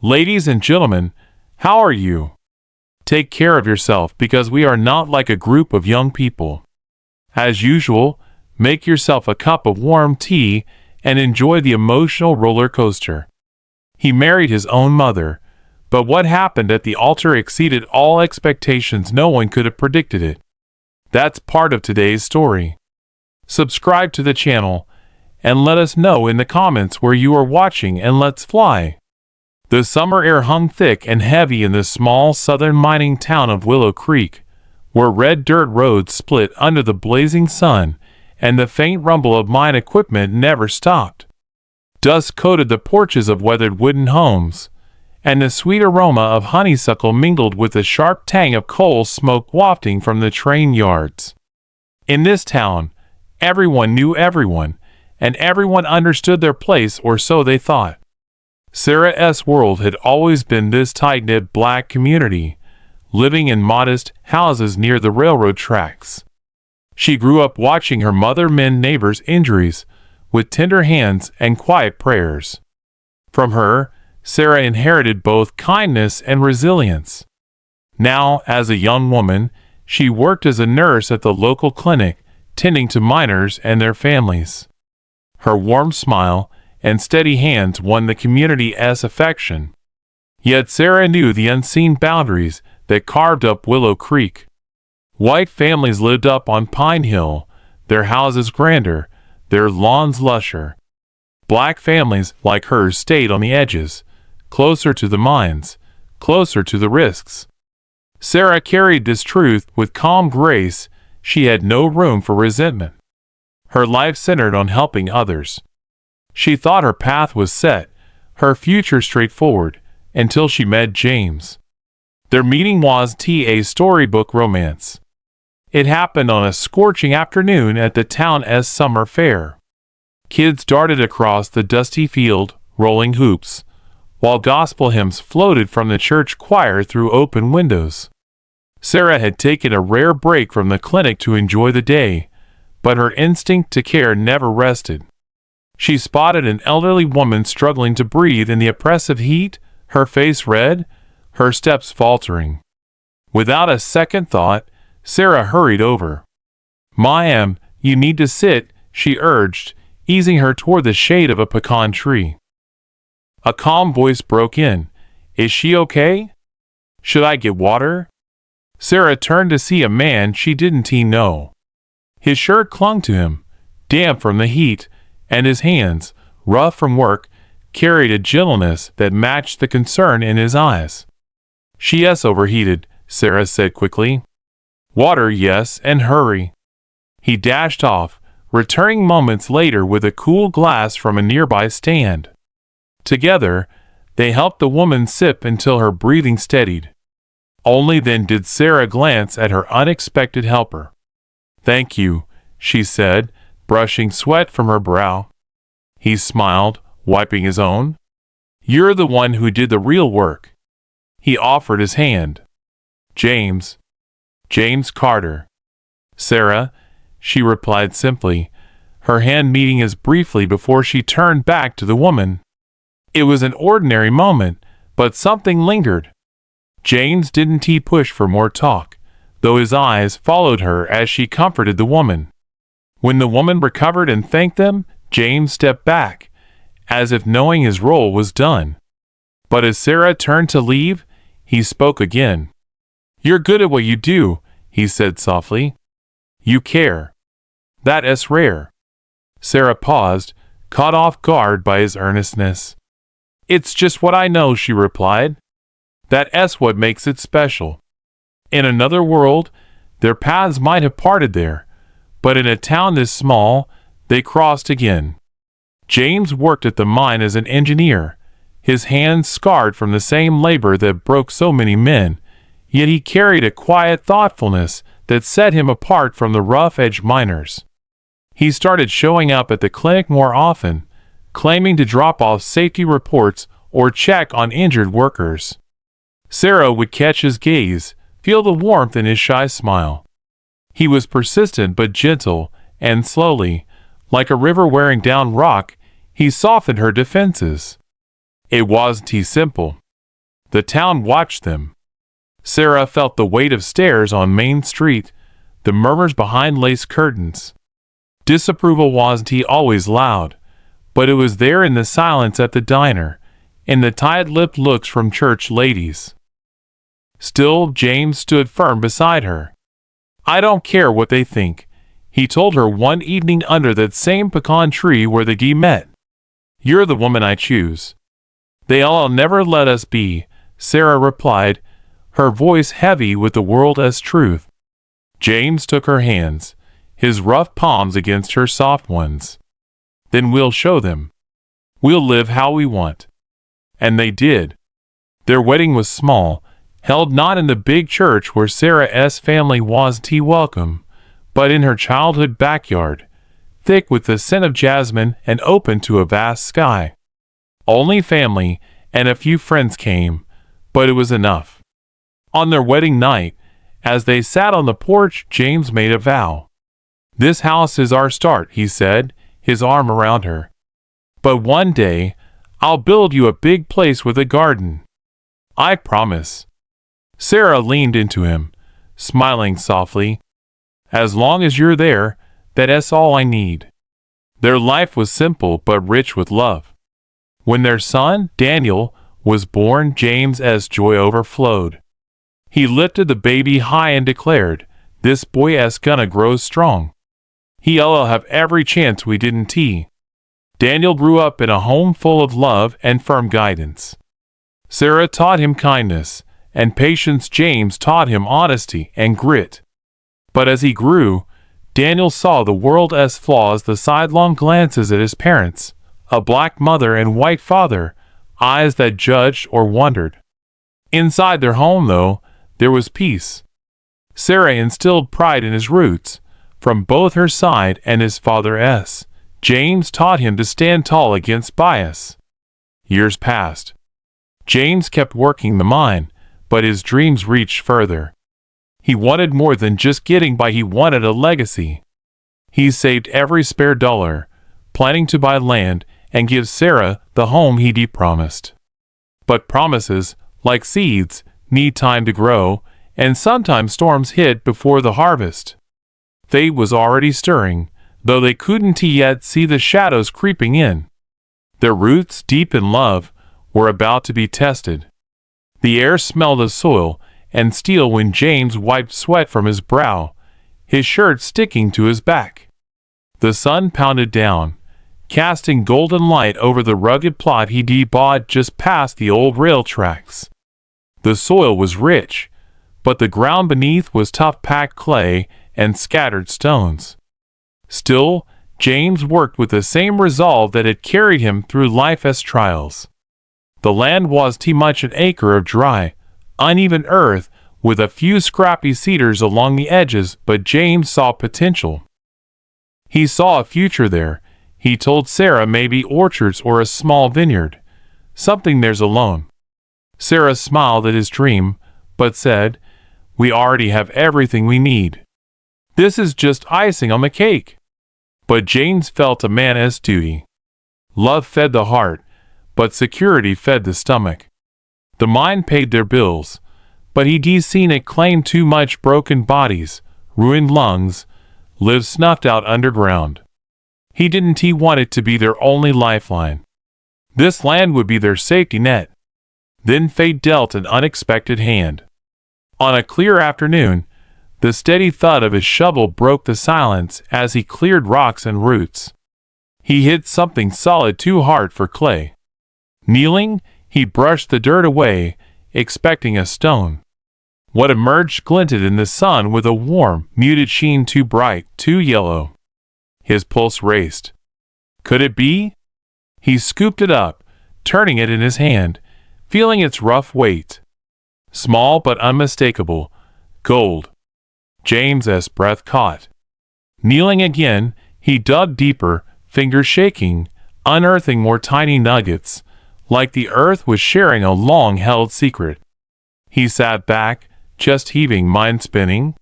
Ladies and gentlemen, how are you? Take care of yourself because we are not like a group of young people. As usual, make yourself a cup of warm tea and enjoy the emotional roller coaster. He married his own mother, but what happened at the altar exceeded all expectations. No one could have predicted it. That's part of today's story. Subscribe to the channel and let us know in the comments where you are watching, and let's fly. The summer air hung thick and heavy in the small southern mining town of Willow Creek, where red dirt roads split under the blazing sun and the faint rumble of mine equipment never stopped. Dust coated the porches of weathered wooden homes, and the sweet aroma of honeysuckle mingled with the sharp tang of coal smoke wafting from the train yards. In this town, everyone knew everyone, and everyone understood their place, or so they thought. Sarah's world had always been this tight-knit black community, living in modest houses near the railroad tracks. She grew up watching her mother mend neighbors' injuries with tender hands and quiet prayers. From her, Sarah inherited both kindness and resilience. Now, as a young woman, she worked as a nurse at the local clinic, tending to miners and their families. Her warm smile and steady hands won the community's affection. Yet Sarah knew the unseen boundaries that carved up Willow Creek. White families lived up on Pine Hill, their houses grander, their lawns lusher. Black families like hers stayed on the edges, closer to the mines, closer to the risks. Sarah carried this truth with calm grace. She had no room for resentment. Her life centered on helping others. She thought her path was set, her future straightforward, until she met James. Their meeting was a storybook romance. It happened on a scorching afternoon at the town's summer fair. Kids darted across the dusty field, rolling hoops, while gospel hymns floated from the church choir through open windows. Sarah had taken a rare break from the clinic to enjoy the day, but her instinct to care never rested. She spotted an elderly woman struggling to breathe in the oppressive heat, her face red, her steps faltering. Without a second thought, Sarah hurried over. "Ma'am, you need to sit," she urged, easing her toward the shade of a pecan tree. A calm voice broke in. "Is she okay? Should I get water?" Sarah turned to see a man she didn't know. His shirt clung to him, damp from the heat, and his hands, rough from work, carried a gentleness that matched the concern in his eyes. "She's overheated," Sarah said quickly. "Water, yes, and hurry." He dashed off, returning moments later with a cool glass from a nearby stand. Together, they helped the woman sip until her breathing steadied. Only then did Sarah glance at her unexpected helper. "Thank you," she said, brushing sweat from her brow. He smiled, wiping his own. "You're the one who did the real work." He offered his hand. James Carter." "Sarah," she replied simply, her hand meeting his briefly before she turned back to the woman. It was an ordinary moment, but something lingered. James didn't push for more talk, though his eyes followed her as she comforted the woman. When the woman recovered and thanked them, James stepped back, as if knowing his role was done. But as Sarah turned to leave, he spoke again. "You're good at what you do," he said softly. "You care. That's rare." Sarah paused, caught off guard by his earnestness. "It's just what I know," she replied. "That's what makes it special." In another world, their paths might have parted there, but in a town this small, they crossed again. James worked at the mine as an engineer, his hands scarred from the same labor that broke so many men, yet he carried a quiet thoughtfulness that set him apart from the rough-edged miners. He started showing up at the clinic more often, claiming to drop off safety reports or check on injured workers. Sarah would catch his gaze, feel the warmth in his shy smile. He was persistent but gentle, and slowly, like a river wearing down rock, he softened her defenses. It wasn't simple. The town watched them. Sarah felt the weight of stares on Main Street, the murmurs behind lace curtains. Disapproval wasn't always loud, but it was there in the silence at the diner, in the tight-lipped looks from church ladies. Still, James stood firm beside her. "I don't care what they think," he told her one evening under that same pecan tree where the geese met. "You're the woman I choose." "They'll never let us be," Sarah replied, her voice heavy with the world as truth. James took her hands, his rough palms against her soft ones. "Then we'll show them. We'll live how we want." And they did. Their wedding was small, held not in the big church where Sarah's family wasn't welcome, but in her childhood backyard, thick with the scent of jasmine and open to a vast sky. Only family and a few friends came, but it was enough. On their wedding night, as they sat on the porch, James made a vow. "This house is our start," he said, his arm around her. "But one day, I'll build you a big place with a garden. I promise." Sarah leaned into him, smiling softly. "As long as you're there, that's all I need." Their life was simple but rich with love. When their son, Daniel, was born, James's joy overflowed. He lifted the baby high and declared, "This boy's gonna grow strong. He'll have every chance we didn't take." Daniel grew up in a home full of love and firm guidance. Sarah taught him kindness and patience. James taught him honesty and grit. But as he grew, Daniel saw the world as flaws, the sidelong glances at his parents, a black mother and white father, eyes that judged or wondered. Inside their home, though, there was peace. Sarah instilled pride in his roots, from both her side and his father's. James taught him to stand tall against bias. Years passed. James kept working the mine, but his dreams reached further. He wanted more than just getting by, he wanted a legacy. He saved every spare dollar, planning to buy land and give Sarah the home he'd promised. But promises, like seeds, need time to grow, and sometimes storms hit before the harvest. Fate was already stirring, though they couldn't yet see the shadows creeping in. Their roots, deep in love, were about to be tested. The air smelled of soil and steel when James wiped sweat from his brow, his shirt sticking to his back. The sun pounded down, casting golden light over the rugged plot he'd bought just past the old rail tracks. The soil was rich, but the ground beneath was tough packed clay and scattered stones. Still, James worked with the same resolve that had carried him through life's trials. The land was too much an acre of dry, uneven earth with a few scrappy cedars along the edges, but James saw potential. He saw a future there. He told Sarah, maybe orchards or a small vineyard, something theirs alone. Sarah smiled at his dream, but said, "We already have everything we need. This is just icing on the cake." But James felt a man's duty. Love fed the heart, but security fed the stomach. The mine paid their bills, but he'd seen it claim too much broken bodies, ruined lungs, lives snuffed out underground. He didn't want it to be their only lifeline. This land would be their safety net. Then fate dealt an unexpected hand. On a clear afternoon, the steady thud of his shovel broke the silence as he cleared rocks and roots. He hit something solid too hard for clay. Kneeling, he brushed the dirt away, expecting a stone. What emerged glinted in the sun with a warm, muted sheen too bright, too yellow. His pulse raced. Could it be? He scooped it up, turning it in his hand, feeling its rough weight. Small but unmistakable. Gold. James's breath caught. Kneeling again, he dug deeper, fingers shaking, unearthing more tiny nuggets, like the earth was sharing a long-held secret. He sat back, chest heaving, mind spinning.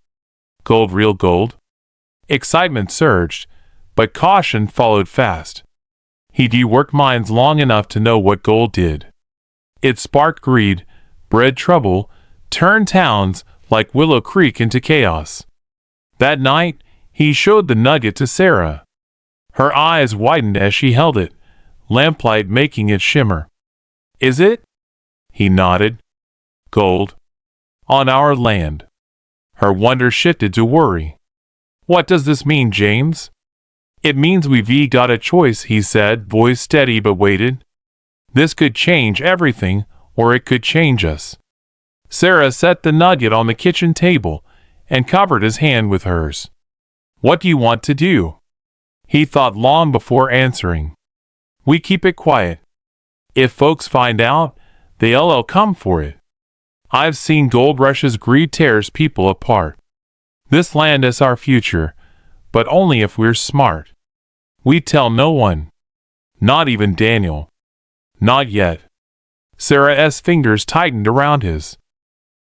Gold, real gold? Excitement surged, but caution followed fast. He'd worked mines long enough to know what gold did. It sparked greed, bred trouble, turned towns like Willow Creek into chaos. That night, he showed the nugget to Sarah. Her eyes widened as she held it, lamplight making it shimmer. "Is it?" He nodded. "Gold. On our land." Her wonder shifted to worry. "What does this mean, James?" "It means we've got a choice," he said, voice steady but weighted. "This could change everything, or it could change us." Sarah set the nugget on the kitchen table and covered his hand with hers. "What do you want to do?" He thought long before answering. "We keep it quiet. If folks find out, they'll come for it. I've seen gold rushes, greed tears people apart. This land is our future, but only if we're smart. We tell no one. Not even Daniel. Not yet." Sarah's fingers tightened around his.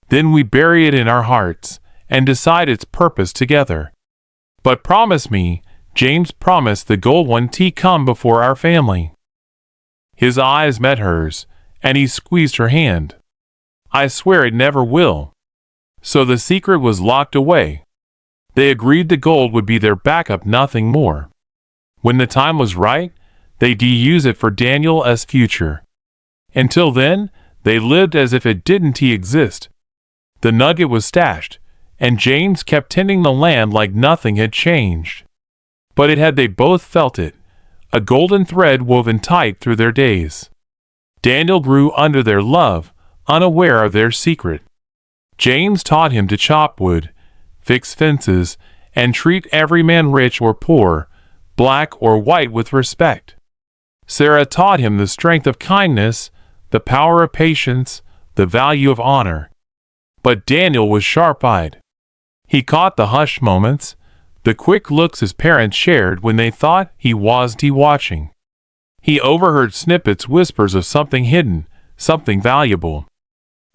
"Then we bury it in our hearts and decide its purpose together. But promise me," James promised, "the gold won't come before our family." His eyes met hers, and he squeezed her hand. "I swear it never will." So the secret was locked away. They agreed the gold would be their backup, nothing more. When the time was right, they'd use it for Daniel's future. Until then, they lived as if it didn't exist. The nugget was stashed, and James kept tending the land like nothing had changed. But it had. They both felt it, a golden thread woven tight through their days. Daniel grew under their love, unaware of their secret. James taught him to chop wood, fix fences, and treat every man, rich or poor, black or white, with respect. Sarah taught him the strength of kindness, the power of patience, the value of honor. But Daniel was sharp-eyed. He caught the hushed moments, the quick looks his parents shared when they thought he wasn't watching. He overheard snippets, whispers of something hidden, something valuable.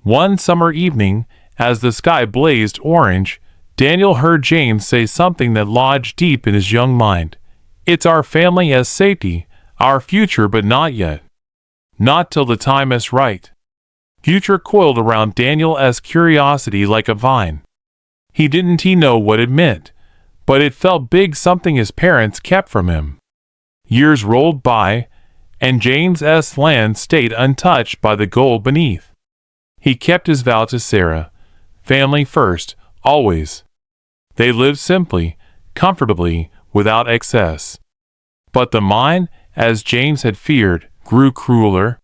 One summer evening, as the sky blazed orange, Daniel heard James say something that lodged deep in his young mind. "It's our family as safety, our future, but not yet. Not till the time is right." Future coiled around Daniel's curiosity like a vine. He didn't know what it meant, but it felt big, something his parents kept from him. Years rolled by, and James's land stayed untouched by the gold beneath. He kept his vow to Sarah, family first, always. They lived simply, comfortably, without excess. But the mine, as James had feared, grew crueler.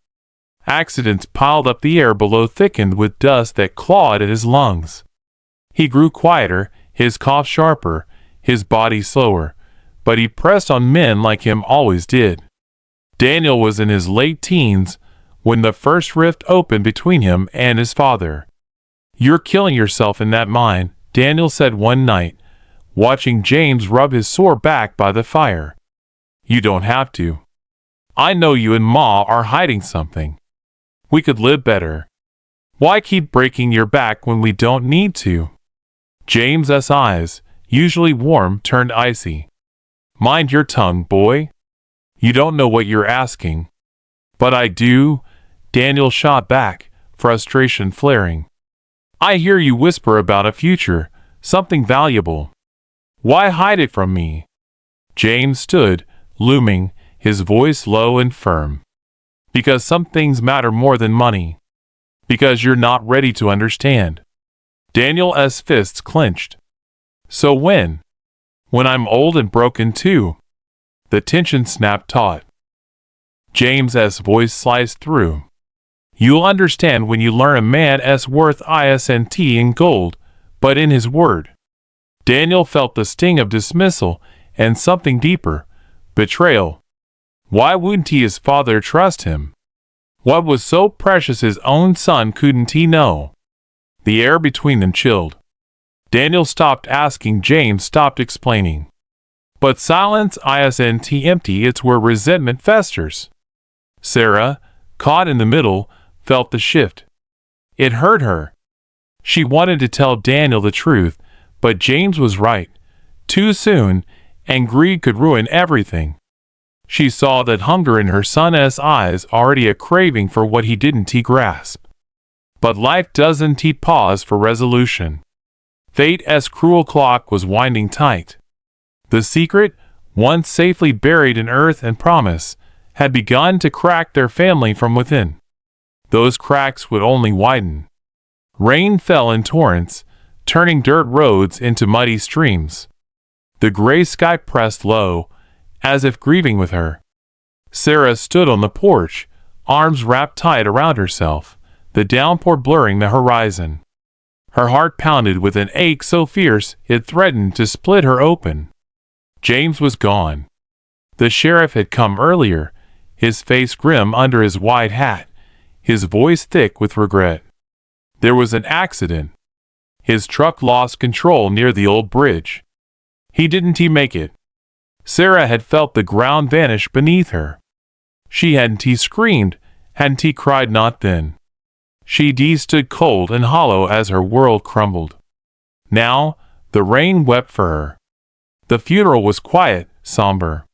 Accidents piled up, the air below thickened with dust that clawed at his lungs. He grew quieter, his cough sharper, his body slower, but he pressed on men like him always did. Daniel was in his late teens when the first rift opened between him and his father. "You're killing yourself in that mine," Daniel said one night, watching James rub his sore back by the fire. "You don't have to. I know you and Ma are hiding something. We could live better. Why keep breaking your back when we don't need to?" James's eyes, usually warm, turned icy. "Mind your tongue, boy. You don't know what you're asking." "But I do," Daniel shot back, frustration flaring. "I hear you whisper about a future, something valuable. Why hide it from me?" James stood, looming, his voice low and firm. "Because some things matter more than money. Because you're not ready to understand." Daniel's fists clenched. "So when? When I'm old and broken too?" The tension snapped taut. James's voice sliced through. "You'll understand when you learn a man's worth isn't in gold, but in his word." Daniel felt the sting of dismissal and something deeper, betrayal. Why wouldn't his father trust him? What was so precious his own son couldn't know? The air between them chilled. Daniel stopped asking, James stopped explaining. But silence isn't empty, it's where resentment festers. Sarah, caught in the middle, felt the shift. It hurt her. She wanted to tell Daniel the truth, but James was right. Too soon, and greed could ruin everything. She saw that hunger in her son's eyes, already a craving for what he didn't grasp. But life doesn't pause for resolution. Fate's cruel clock was winding tight. The secret, once safely buried in earth and promise, had begun to crack their family from within. Those cracks would only widen. Rain fell in torrents, turning dirt roads into muddy streams. The gray sky pressed low, as if grieving with her. Sarah stood on the porch, arms wrapped tight around herself, the downpour blurring the horizon. Her heart pounded with an ache so fierce it threatened to split her open. James was gone. The sheriff had come earlier, his face grim under his wide hat, his voice thick with regret. There was an accident. His truck lost control near the old bridge. He didn't make it. Sarah had felt the ground vanish beneath her. She hadn't screamed, hadn't cried, not then. She stood cold and hollow as her world crumbled. Now, the rain wept for her. The funeral was quiet, somber.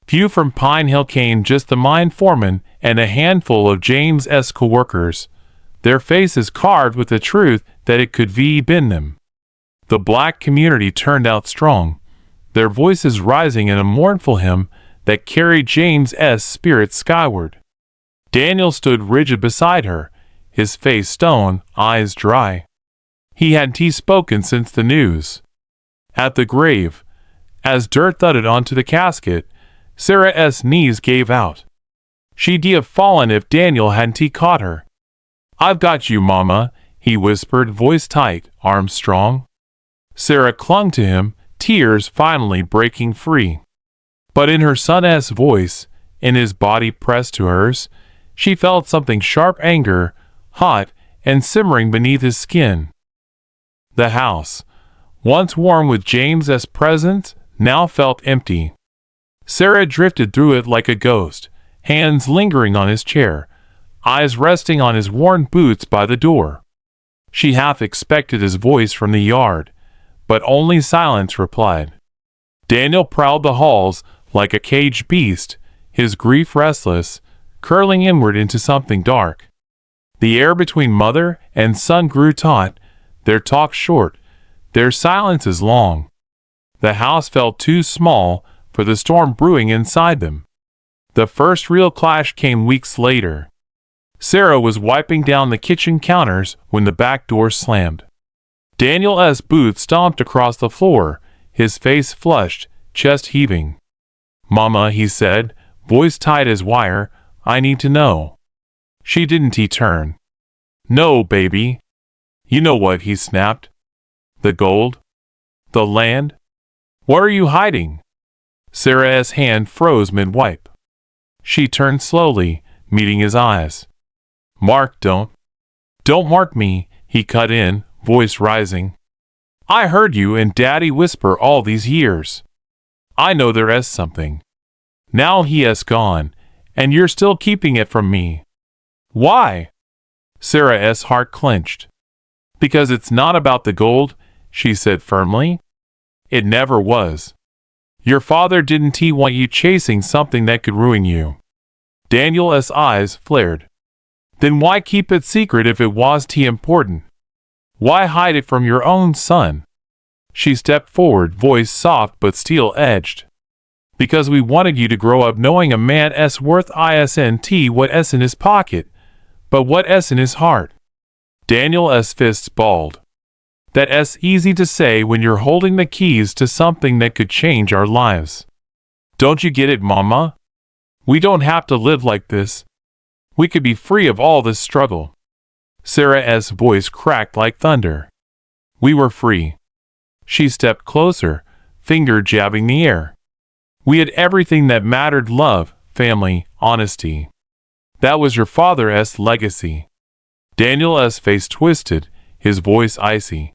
Few from Pine Hill came, just the mine foreman and a handful of James's co-workers, their faces carved with the truth that it could be been them. The black community turned out strong, their voices rising in a mournful hymn that carried James's spirit skyward. Daniel stood rigid beside her, his face stone, eyes dry. He hadn't spoken since the news. At the grave, as dirt thudded onto the casket, Sarah's knees gave out. She'd have fallen if Daniel hadn't caught her. "I've got you, Mama," he whispered, voice tight, arms strong. Sarah clung to him, tears finally breaking free. But in her son's voice, in his body pressed to hers, she felt something sharp, anger, hot and simmering beneath his skin. The house, once warm with James's presence, now felt empty. Sarah drifted through it like a ghost, hands lingering on his chair, eyes resting on his worn boots by the door. She half expected his voice from the yard, but only silence replied. Daniel prowled the halls like a caged beast, his grief restless, curling inward into something dark. The air between mother and son grew taut, their talk short, their silences long. The house felt too small for the storm brewing inside them. The first real clash came weeks later. Sarah was wiping down the kitchen counters when the back door slammed. Daniel's boots stomped across the floor, his face flushed, chest heaving. "Mama," he said, voice tight as wire, "I need to know." She didn't turn. "No, baby." "You know what?" he snapped. "The gold? The land? What are you hiding?" Sarah's hand froze mid-wipe. She turned slowly, meeting his eyes. "Mark, don't mark me," he cut in, voice rising. "I heard you and Daddy whisper all these years. I know there's something. Now he has gone, and you're still keeping it from me. Why?" Sarah's heart clenched. "Because it's not about the gold," she said firmly. "It never was. Your father didn't want you chasing something that could ruin you." Daniel's eyes flared. "Then why keep it secret if it was important? Why hide it from your own son?" She stepped forward, voice soft but steel-edged. "Because we wanted you to grow up knowing a man's worth isn't what's in his pocket, but what's in his heart." Daniel's fists balled. "That's easy to say when you're holding the keys to something that could change our lives. Don't you get it, Mama? We don't have to live like this. We could be free of all this struggle." Sarah's voice cracked like thunder. "We were free." She stepped closer, finger jabbing the air. "We had everything that mattered: love, family, honesty. That was your father's legacy." Daniel's face twisted, his voice icy.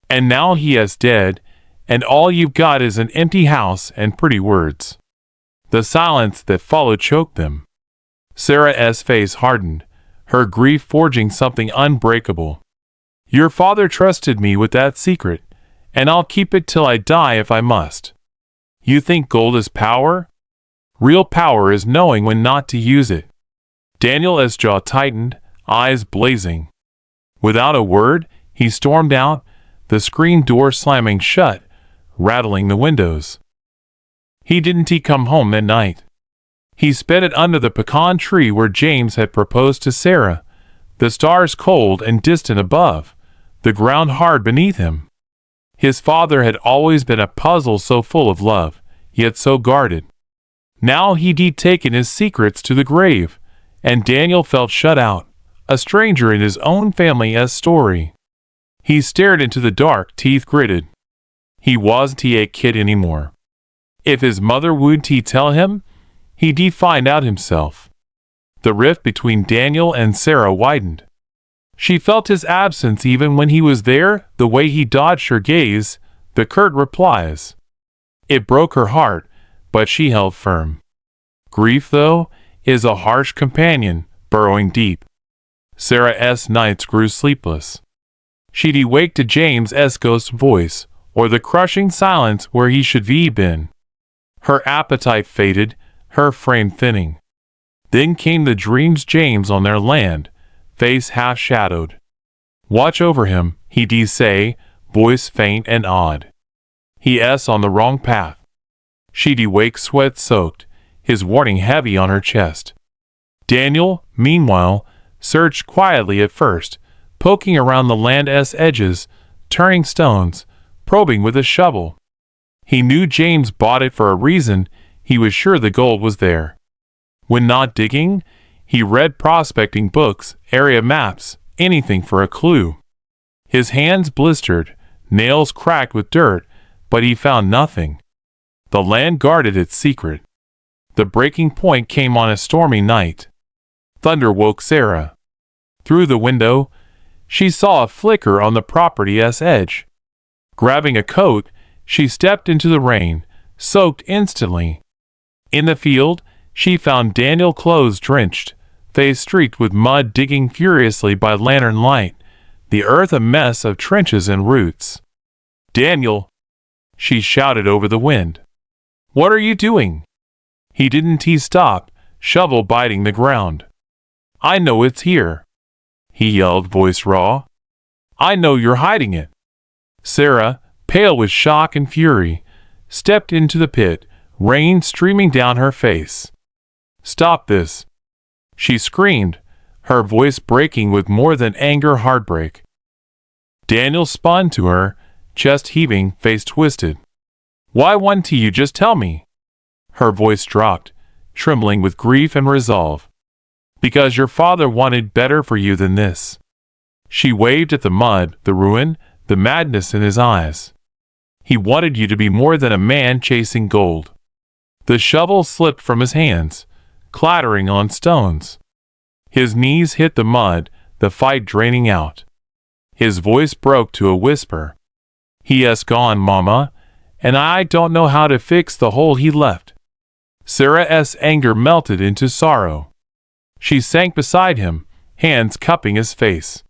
"And now he is dead, and all you've got is an empty house and pretty words." The silence that followed choked them. Sarah's face hardened, her grief forging something unbreakable. "Your father trusted me with that secret, and I'll keep it till I die if I must. You think gold is power? Real power is knowing when not to use it." Daniel's jaw tightened, eyes blazing. Without a word, he stormed out, the screen door slamming shut, rattling the windows. He didn't come home that night. He spent it under the pecan tree where James had proposed to Sarah, the stars cold and distant above, the ground hard beneath him. His father had always been a puzzle so full of love, yet so guarded. Now he'd taken his secrets to the grave, and Daniel felt shut out, a stranger in his own family's story. He stared into the dark, teeth gritted. He wasn't a kid anymore. If his mother would tell him, he'd find out himself. The rift between Daniel and Sarah widened. She felt his absence even when he was there, the way he dodged her gaze, the curt replies. It broke her heart, but she held firm. Grief, though, is a harsh companion, burrowing deep. Sarah's nights grew sleepless. She'd wake to James's ghost voice, or the crushing silence where he should be been. Her appetite faded, her frame thinning. Then came the dreams James on their land, face half-shadowed. Watch over him, he'd say, voice faint and odd. He's on the wrong path. She'd wake sweat-soaked, his warning heavy on her chest. Daniel, meanwhile, searched quietly at first, poking around the land's edges, turning stones, probing with a shovel. He knew James bought it for a reason. He was sure the gold was there. When not digging, he read prospecting books, area maps, anything for a clue. His hands blistered, nails cracked with dirt, but he found nothing. The land guarded its secret. The breaking point came on a stormy night. Thunder woke Sarah. Through the window, she saw a flicker on the property's edge. Grabbing a coat, she stepped into the rain, soaked instantly. In the field, she found Daniel clothes drenched, face streaked with mud, digging furiously by lantern light, the earth a mess of trenches and roots. Daniel, she shouted over the wind. What are you doing? He didn't stop, shovel biting the ground. I know it's here. He yelled, voice raw. I know you're hiding it. Sarah, pale with shock and fury, stepped into the pit, rain streaming down her face. Stop this! She screamed, her voice breaking with more than anger, heartbreak. Daniel spun to her, chest heaving, face twisted. Why wouldn't you just tell me? Her voice dropped, trembling with grief and resolve. Because your father wanted better for you than this. She waved at the mud, the ruin, the madness in his eyes. He wanted you to be more than a man chasing gold. The shovel slipped from his hands, clattering on stones. His knees hit the mud, the fight draining out. His voice broke to a whisper. He has gone, Mama, and I don't know how to fix the hole he left. Sarah's anger melted into sorrow. She sank beside him, hands cupping his face.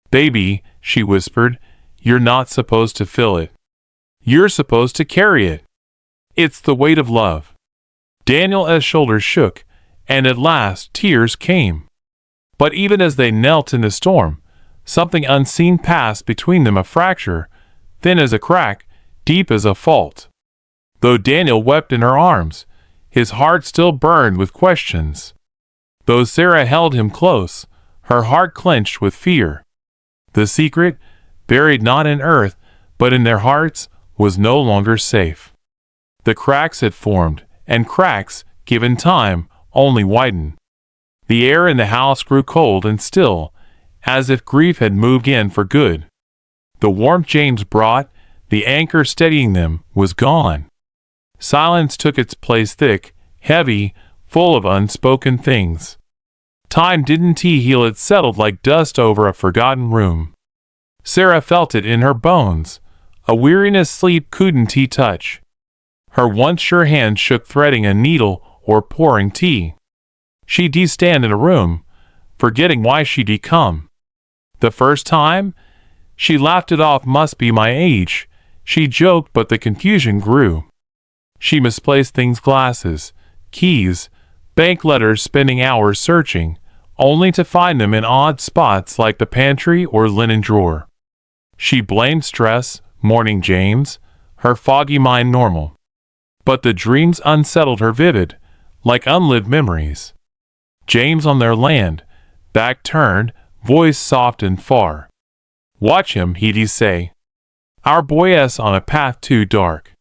Baby, she whispered, you're not supposed to fill it. You're supposed to carry it. It's the weight of love. Daniel's shoulders shook, and at last tears came. But even as they knelt in the storm, something unseen passed between them, a fracture, thin as a crack, deep as a fault. Though Daniel wept in her arms, his heart still burned with questions. Though Sarah held him close, her heart clenched with fear. The secret, buried not in earth, but in their hearts, was no longer safe. The cracks had formed, and cracks, given time, only widened. The air in the house grew cold and still, as if grief had moved in for good. The warmth James brought, the anchor steadying them, was gone. Silence took its place, thick, heavy, full of unspoken things. Time didn't heal it, settled like dust over a forgotten room. Sarah felt it in her bones, a weariness sleep couldn't touch. Her once sure hand shook threading a needle or pouring tea. She'd stand in a room, forgetting why she'd come. The first time, she laughed it off, must be my age. She joked, but the confusion grew. She misplaced things, glasses, keys, bank letters, spending hours searching, only to find them in odd spots like the pantry or linen drawer. She blamed stress, mourning James, her foggy mind normal. But the dreams unsettled her vivid, like unlived memories. James on their land, back turned, voice soft and far. Watch him, he'd say. Our boy S on a path too dark.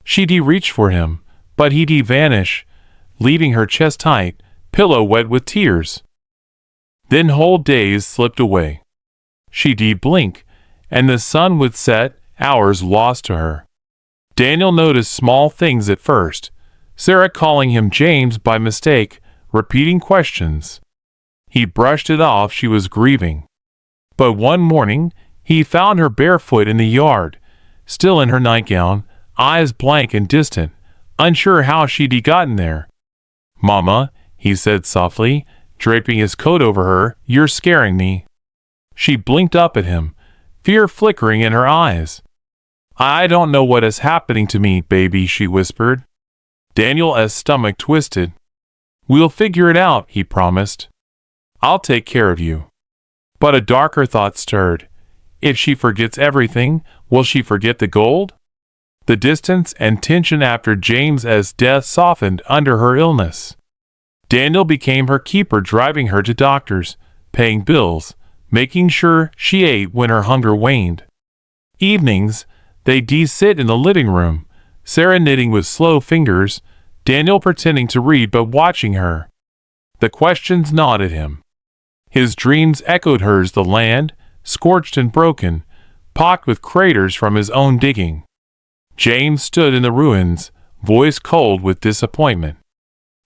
She'd reach for him, but he'd vanish, leaving her chest tight, pillow wet with tears. Then whole days slipped away. She'd blink, and the sun would set, hours lost to her. Daniel noticed small things at first. Sarah calling him James by mistake, repeating questions. He brushed it off, she was grieving. But one morning, he found her barefoot in the yard, still in her nightgown, eyes blank and distant, unsure how she'd gotten there. Mama, he said softly, draping his coat over her, you're scaring me. She blinked up at him, fear flickering in her eyes. I don't know what is happening to me, baby, she whispered. Daniel's stomach twisted. We'll figure it out, he promised. I'll take care of you. But a darker thought stirred. If she forgets everything, will she forget the gold? The distance and tension after James's death softened under her illness. Daniel became her keeper, driving her to doctors, paying bills, making sure she ate when her hunger waned. Evenings, they'd sit in the living room, Sarah knitting with slow fingers, Daniel pretending to read but watching her. The questions gnawed at him. His dreams echoed hers, the land, scorched and broken, pocked with craters from his own digging. James stood in the ruins, voice cold with disappointment.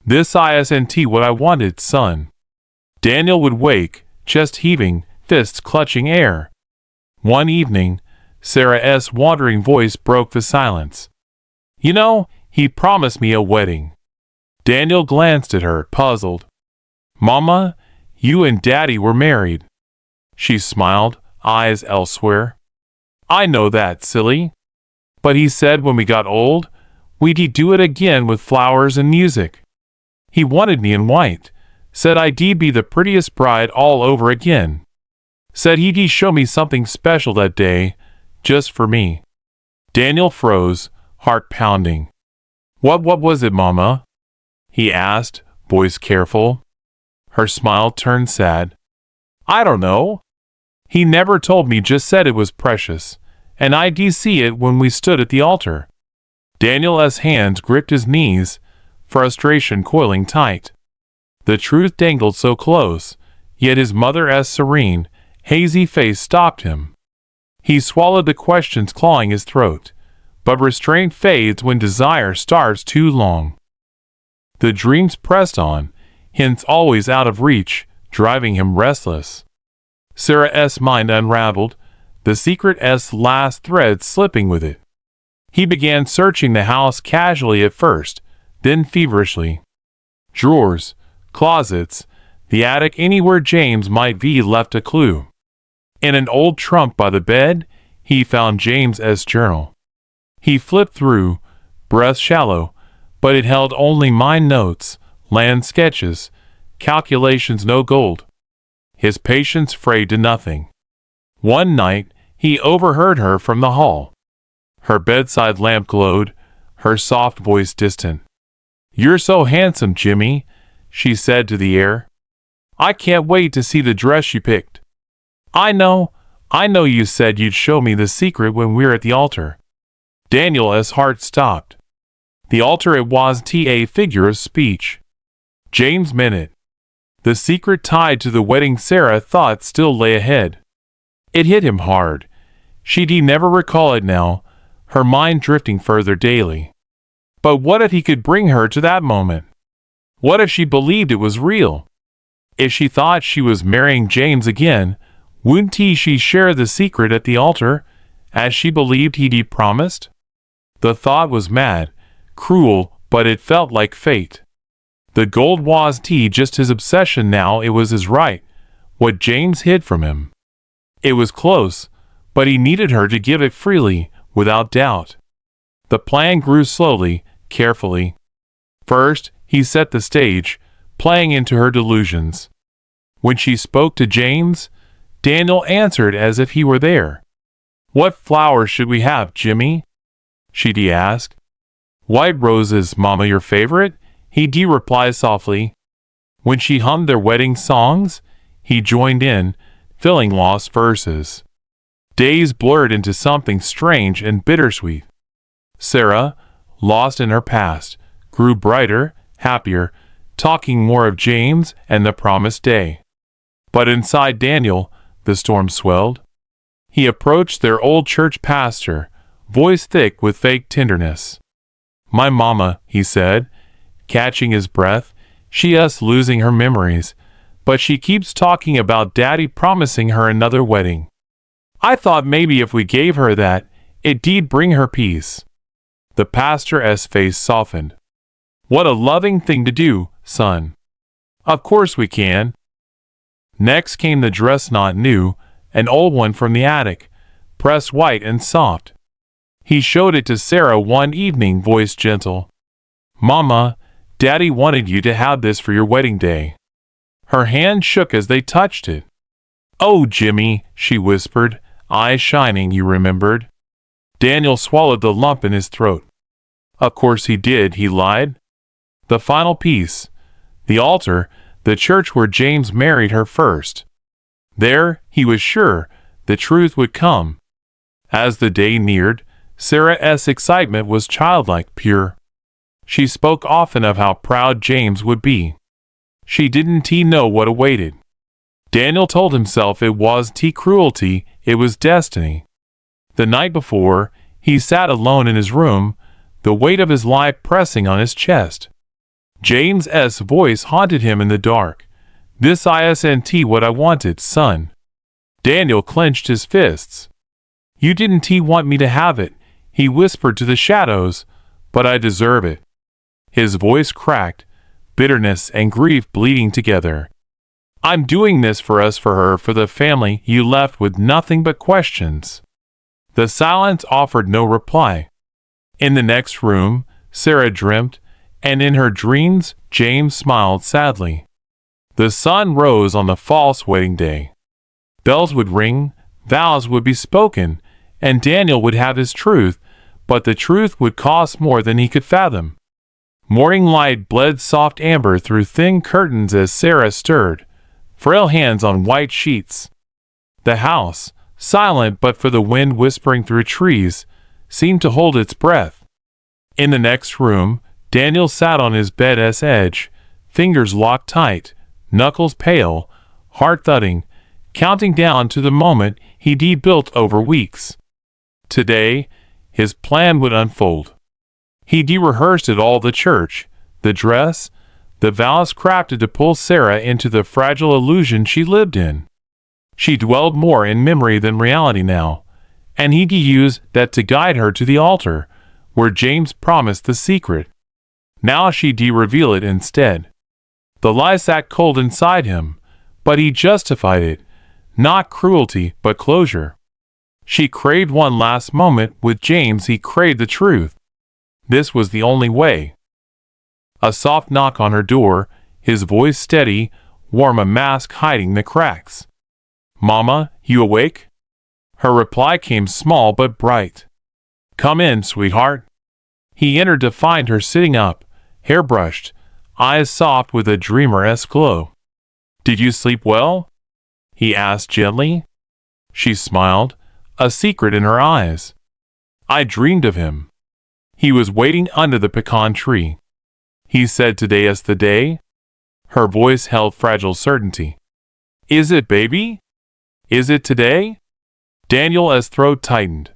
This isn't what I wanted, son. Daniel would wake, chest heaving, fists clutching air. One evening, Sarah's wandering voice broke the silence. You know, he promised me a wedding. Daniel glanced at her, puzzled. Mama, you and Daddy were married. She smiled, eyes elsewhere. I know that, silly. But he said when we got old, we'd do it again with flowers and music. He wanted me in white, said I'd be the prettiest bride all over again. Said he'd show me something special that day, just for me. Daniel froze, heart pounding. What was it, Mama? He asked, voice careful. Her smile turned sad. I don't know. He never told me, just said it was precious, and I'd see it when we stood at the altar. Daniel's hands gripped his knees, frustration coiling tight. The truth dangled so close, yet his mother's serene, hazy face stopped him. He swallowed the questions clawing his throat, but restraint fades when desire starts too long. The dreams pressed on, hints always out of reach, driving him restless. Sarah's mind unraveled, the secret's last thread slipping with it. He began searching the house casually at first, then feverishly. Drawers, closets, the attic, anywhere James might be left a clue. In an old trunk by the bed, he found James's journal. He flipped through, breath shallow, but it held only mind notes, land sketches, calculations, no gold. His patience frayed to nothing. One night, he overheard her from the hall. Her bedside lamp glowed, her soft voice distant. You're so handsome, Jimmy, she said to the air. I can't wait to see the dress you picked. I know you said you'd show me the secret when we're at the altar. Daniel's heart stopped. The altar, it wasn't a figure of speech. James meant it. The secret tied to the wedding Sarah thought still lay ahead. It hit him hard. She'd never recall it now, her mind drifting further daily. But what if he could bring her to that moment? What if she believed it was real? If she thought she was marrying James again, wouldn't she share the secret at the altar, as she believed he'd promised? The thought was mad, cruel, but it felt like fate. The gold wasn't just his obsession now, it was his right, what James hid from him. It was close, but he needed her to give it freely, without doubt. The plan grew slowly, carefully. First, he set the stage, playing into her delusions. When she spoke to James, Daniel answered as if he were there. "What flowers should we have, Jimmy?" she asked. "White roses, Mama, your favorite?" he replied softly. When she hummed their wedding songs, he joined in, filling lost verses. Days blurred into something strange and bittersweet. Sarah, lost in her past, grew brighter, happier, talking more of James and the promised day. But inside Daniel, the storm swelled. He approached their old church pastor, voice thick with fake tenderness. "My mama," he said, catching his breath, "she's losing her memories, but she keeps talking about Daddy promising her another wedding. I thought maybe if we gave her that, it'd bring her peace." The pastor's face softened. "What a loving thing to do, son. Of course we can." Next came the dress not new, an old one from the attic, pressed white and soft. He showed it to Sarah one evening, voice gentle. "Mama, Daddy wanted you to have this for your wedding day." Her hand shook as they touched it. "Oh, Jimmy," she whispered, eyes shining, "you remembered?" Daniel swallowed the lump in his throat. "Of course he did," he lied. The final piece. The altar, the church where James married her first. There, he was sure, the truth would come. As the day neared, Sarah's excitement was childlike, pure. She spoke often of how proud James would be. She didn't know what awaited. Daniel told himself it wasn't cruelty, it was destiny. The night before, he sat alone in his room, the weight of his life pressing on his chest. James's voice haunted him in the dark. "This isn't what I wanted, son." Daniel clenched his fists. "You didn't want me to have it," he whispered to the shadows, "but I deserve it." His voice cracked, bitterness and grief bleeding together. "I'm doing this for us, for her, for the family you left with nothing but questions." The silence offered no reply. In the next room, Sarah dreamt, and in her dreams, James smiled sadly. The sun rose on the false wedding day. Bells would ring, vows would be spoken, and Daniel would have his truth, but the truth would cost more than he could fathom. Morning light bled soft amber through thin curtains as Sarah stirred, frail hands on white sheets. The house, silent but for the wind whispering through trees, seemed to hold its breath. In the next room, Daniel sat on his bed's edge, fingers locked tight, knuckles pale, heart thudding, counting down to the moment he'd built over weeks. Today, his plan would unfold. He'd rehearsed it all, the church, the dress, the vows crafted to pull Sarah into the fragile illusion she lived in. She dwelled more in memory than reality now, and he'd use that to guide her to the altar, where James promised the secret. Now she'd reveal it instead. The lie sat cold inside him, but he justified it, not cruelty but closure. She craved one last moment with James, he craved the truth. This was the only way. A soft knock on her door, his voice steady, warm, a mask hiding the cracks. "Mama, you awake?" Her reply came small but bright. "Come in, sweetheart." He entered to find her sitting up, hair brushed, eyes soft with a dreamer-esque glow. "Did you sleep well?" he asked gently. She smiled, a secret in her eyes. "I dreamed of him. He was waiting under the pecan tree. He said today is the day." Her voice held fragile certainty. "Is it, baby? Is it today?" Daniel's throat tightened.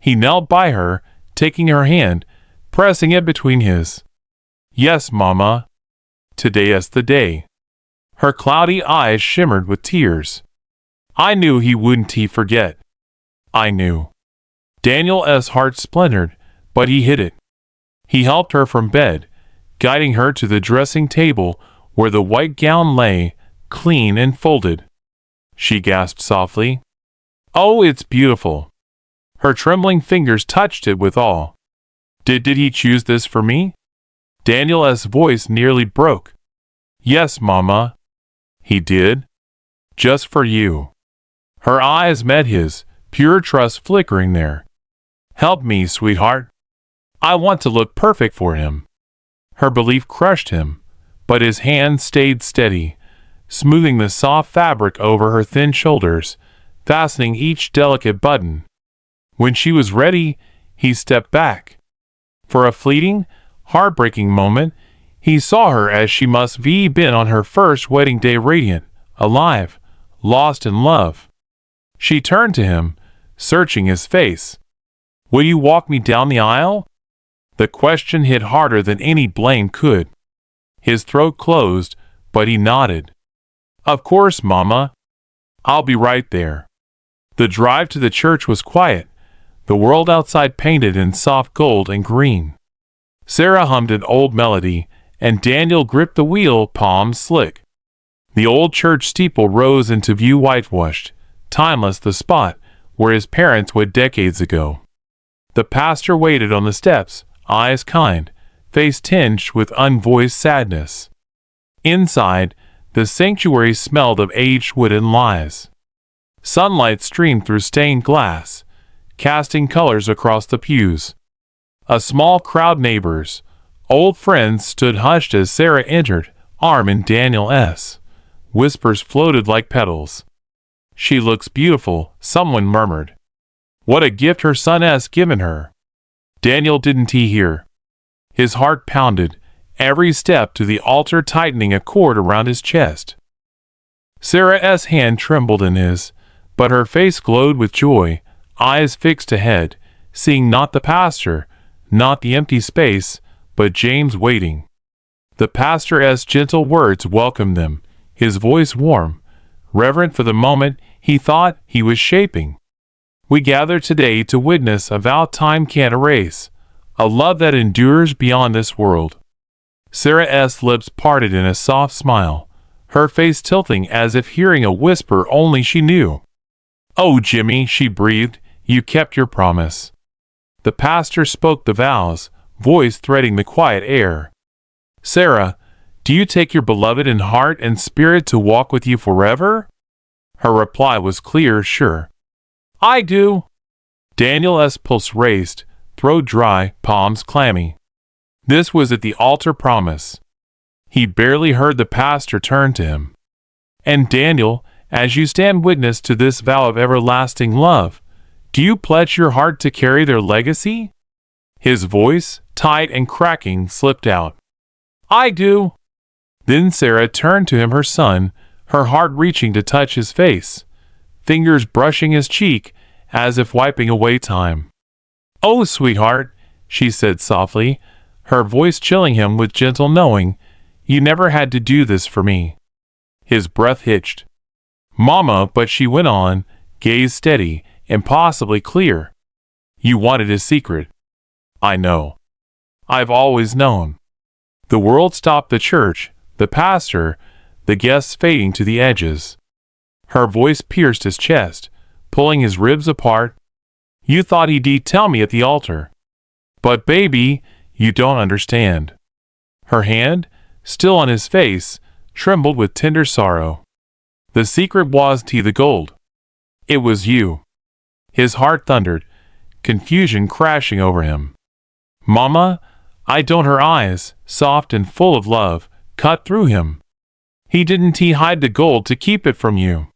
He knelt by her, taking her hand, pressing it between his. "Yes, Mama. Today is the day." Her cloudy eyes shimmered with tears. "I knew he wouldn't forget. I knew." Daniel's heart splintered, but he hid it. He helped her from bed, guiding her to the dressing table where the white gown lay, clean and folded. She gasped softly. "Oh, it's beautiful." Her trembling fingers touched it with awe. Did he choose this for me?" Daniel's voice nearly broke. "Yes, Mama." He did? Just for you. Her eyes met his, pure trust flickering there. Help me, sweetheart. I want to look perfect for him. Her belief crushed him, but his hand stayed steady, smoothing the soft fabric over her thin shoulders, fastening each delicate button. When she was ready, he stepped back. For a fleeting, heartbreaking moment, he saw her as she must have been on her first wedding day, radiant, alive, lost in love. She turned to him, searching his face. Will you walk me down the aisle? The question hit harder than any blame could. His throat closed, but he nodded. Of course, Mama. I'll be right there. The drive to the church was quiet, the world outside painted in soft gold and green. Sarah hummed an old melody, and Daniel gripped the wheel, palms slick. The old church steeple rose into view, whitewashed, timeless, the spot where his parents wed decades ago. The pastor waited on the steps, eyes kind, face tinged with unvoiced sadness. Inside, the sanctuary smelled of aged wood and lies. Sunlight streamed through stained glass, casting colors across the pews. A small crowd, neighbors, old friends, stood hushed as Sarah entered, arm in Daniel's. Whispers floated like petals. She looks beautiful, someone murmured. What a gift her son's given her. Daniel didn't hear. His heart pounded, every step to the altar tightening a cord around his chest. Sarah's hand trembled in his, but her face glowed with joy, eyes fixed ahead, seeing not the pastor, not the empty space, but James waiting. The pastor's gentle words welcomed them, his voice warm, reverent for the moment he thought he was shaping. We gather today to witness a vow time can't erase, a love that endures beyond this world. Sarah's lips parted in a soft smile, her face tilting as if hearing a whisper only she knew. Oh, Jimmy, she breathed, you kept your promise. The pastor spoke the vows, voice threading the quiet air. Sarah, do you take your beloved in heart and spirit to walk with you forever? Her reply was clear, sure. I do. Daniel's pulse raced, throat dry, palms clammy. This was at the altar promise. He barely heard the pastor turn to him. And Daniel, as you stand witness to this vow of everlasting love, do you pledge your heart to carry their legacy? His voice, tight and cracking, slipped out. I do. Then Sarah turned to him, her son, her heart reaching to touch his face, fingers brushing his cheek as if wiping away time. Oh, sweetheart, she said softly, her voice chilling him with gentle knowing, you never had to do this for me. His breath hitched. Mama, but she went on, gaze steady, impossibly clear. You wanted a secret. I know. I've always known. The world stopped, the church, the pastor, the guests fading to the edges. Her voice pierced his chest, pulling his ribs apart. You thought he'd tell me at the altar. But baby, you don't understand. Her hand, still on his face, trembled with tender sorrow. The secret wasn't the gold. It was you. His heart thundered, confusion crashing over him. Mama, I don't. Her eyes, soft and full of love, cut through him. He didn't hide the gold to keep it from you.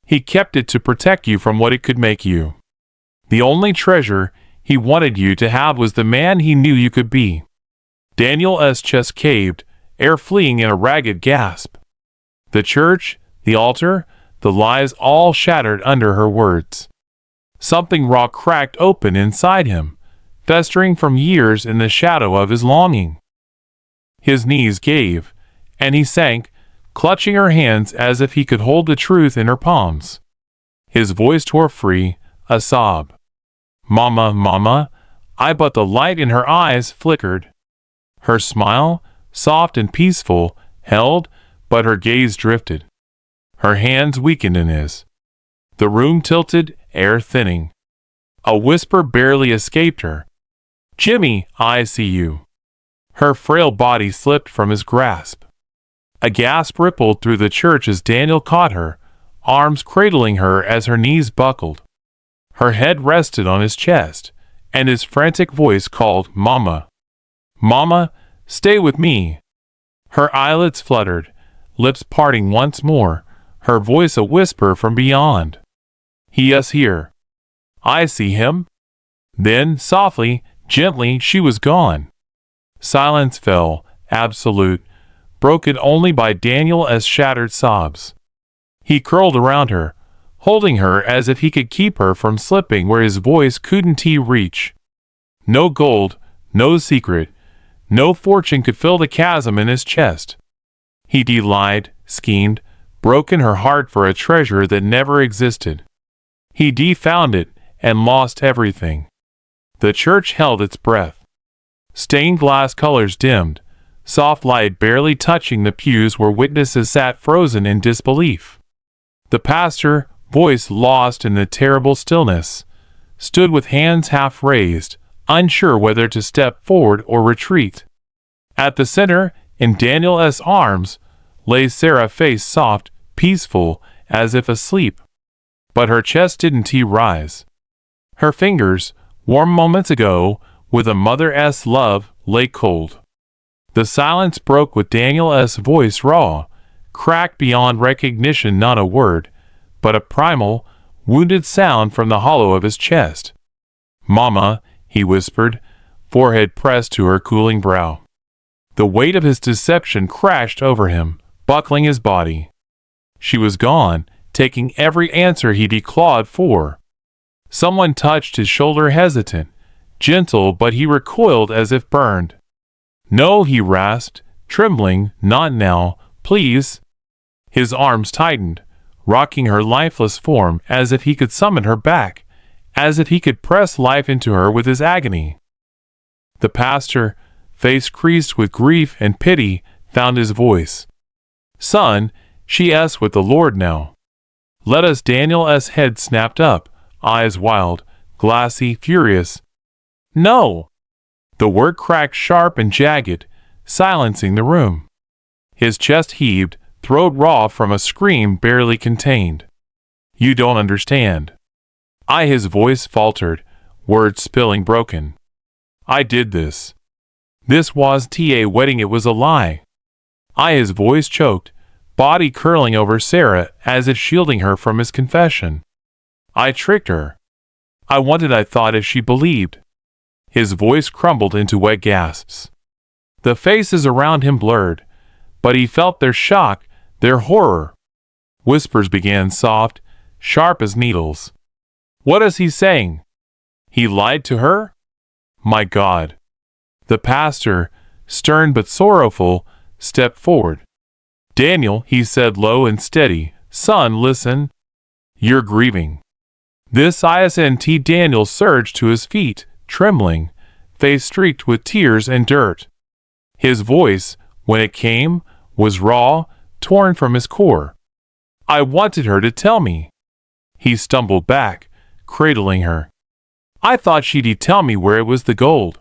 He kept it to protect you from what it could make you. The only treasure he wanted you to have was the man he knew you could be. Daniel's chest caved, air fleeing in a ragged gasp. The church, the altar, the lies all shattered under her words. Something raw cracked open inside him, festering from years in the shadow of his longing. His knees gave, and he sank, clutching her hands as if he could hold the truth in her palms. His voice tore free, a sob. Mama, Mama, but the light in her eyes flickered. Her smile, soft and peaceful, held, but her gaze drifted. Her hands weakened in his. The room tilted, air thinning. A whisper barely escaped her. Jimmy, I see you. Her frail body slipped from his grasp. A gasp rippled through the church as Daniel caught her, arms cradling her as her knees buckled. Her head rested on his chest, and his frantic voice called, "Mama! Mama, stay with me!" Her eyelids fluttered, lips parting once more, her voice a whisper from beyond. "He is here. I see him." Then, softly, gently, she was gone. Silence fell, absolute, broken only by Daniel's shattered sobs. He curled around her, holding her as if he could keep her from slipping where his voice couldn't reach. No gold, no secret, no fortune could fill the chasm in his chest. He lied, schemed, broken her heart for a treasure that never existed. He found it and lost everything. The church held its breath. Stained glass colors dimmed, soft light barely touching the pews where witnesses sat frozen in disbelief. The pastor, voice lost in the terrible stillness, stood with hands half raised, unsure whether to step forward or retreat. At the center, in Daniel's arms, lay Sarah, face soft, peaceful, as if asleep. But her chest didn't rise. Her fingers, warm moments ago, with a mother's love, lay cold. The silence broke with Daniel's voice raw, cracked beyond recognition, not a word, but a primal, wounded sound from the hollow of his chest. "Mama," he whispered, forehead pressed to her cooling brow. The weight of his deception crashed over him, buckling his body. She was gone, taking every answer he'd clawed for. Someone touched his shoulder, hesitant, gentle, but he recoiled as if burned. "No," he rasped, trembling, "not now, please." His arms tightened, rocking her lifeless form as if he could summon her back, as if he could press life into her with his agony. The pastor, face creased with grief and pity, found his voice. "Son," she asked, with the Lord now. "Let us." Daniel's head snapped up, eyes wild, glassy, furious. "No!" The word cracked sharp and jagged, silencing the room. His chest heaved, throat raw from a scream barely contained. "You don't understand." His voice faltered, words spilling broken. "I did this. This was a wedding, it was a lie." His voice choked, body curling over Sarah as if shielding her from his confession. "I tricked her. I thought if she believed." His voice crumbled into wet gasps. The faces around him blurred, but he felt their shock, their horror. Whispers began, soft, sharp as needles. "What is he saying? He lied to her? My God!" The pastor, stern but sorrowful, stepped forward. "Daniel," he said low and steady, "son, listen. You're grieving." This isn't. Daniel surged to his feet, trembling, face streaked with tears and dirt. His voice, when it came, was raw, torn from his core. "I wanted her to tell me." He stumbled back, cradling her. "I thought she'd tell me where it was the gold."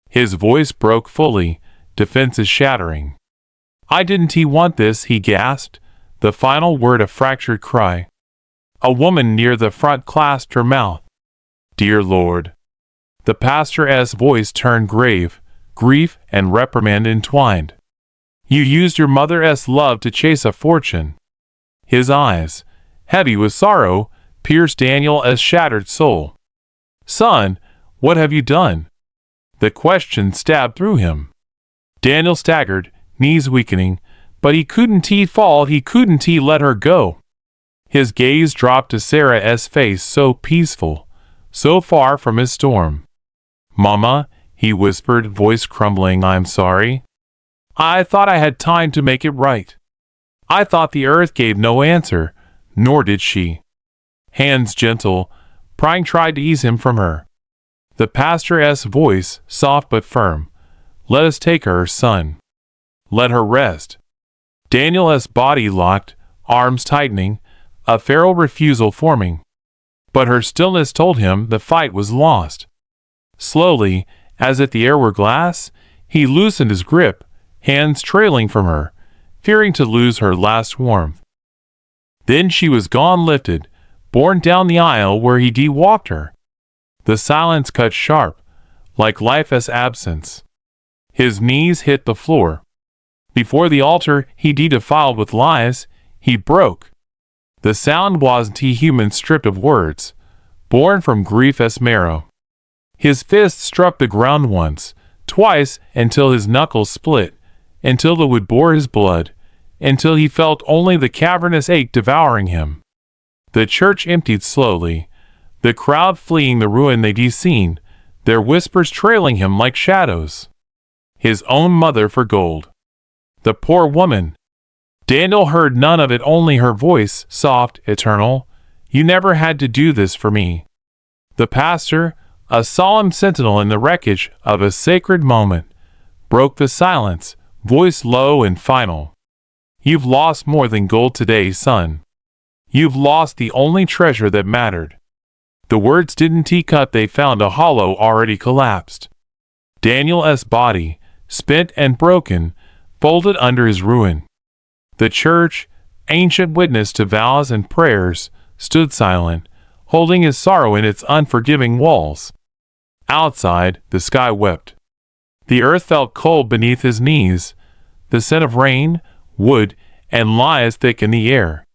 His voice broke fully, defenses shattering. "I didn't want this," he gasped, the final word a fractured cry. A woman near the front clasped her mouth. "Dear Lord." The pastor's voice turned grave, grief and reprimand entwined. "You used your mother's love to chase a fortune." His eyes, heavy with sorrow, pierced Daniel's shattered soul. "Son, what have you done?" The question stabbed through him. Daniel staggered, knees weakening, but he couldn't fall, he couldn't let her go. His gaze dropped to Sarah's face, so peaceful, so far from his storm. "Mama," he whispered, voice crumbling, "I'm sorry. I thought I had time to make it right. I thought the earth gave no answer, nor did she." Hands gentle, prying, tried to ease him from her. The pastor's voice, soft but firm. "Let us take her, son. Let her rest." Daniel's body locked, arms tightening, a feral refusal forming. But her stillness told him the fight was lost. Slowly, as if the air were glass, he loosened his grip, hands trailing from her, fearing to lose her last warmth. Then she was gone, lifted, borne down the aisle where he walked her. The silence cut sharp, like life's absence. His knees hit the floor. Before the altar he defiled with lies, he broke. The sound wasn't he human, stripped of words, born from grief's marrow. His fist struck the ground once, twice, until his knuckles split, until the wood bore his blood, until he felt only the cavernous ache devouring him. The church emptied slowly, the crowd fleeing the ruin they'd seen, their whispers trailing him like shadows. His own mother for gold. The poor woman. Daniel heard none of it, only her voice, soft, eternal. You never had to do this for me. The pastor, a solemn sentinel in the wreckage of a sacred moment, broke the silence, voice low and final. You've lost more than gold today, son. You've lost the only treasure that mattered. The words didn't cut, they found a hollow already collapsed. Daniel's body, spent and broken, folded under his ruin. The church, ancient witness to vows and prayers, stood silent, holding his sorrow in its unforgiving walls. Outside, the sky wept. The earth felt cold beneath his knees. The scent of rain, wood, and lies thick in the air.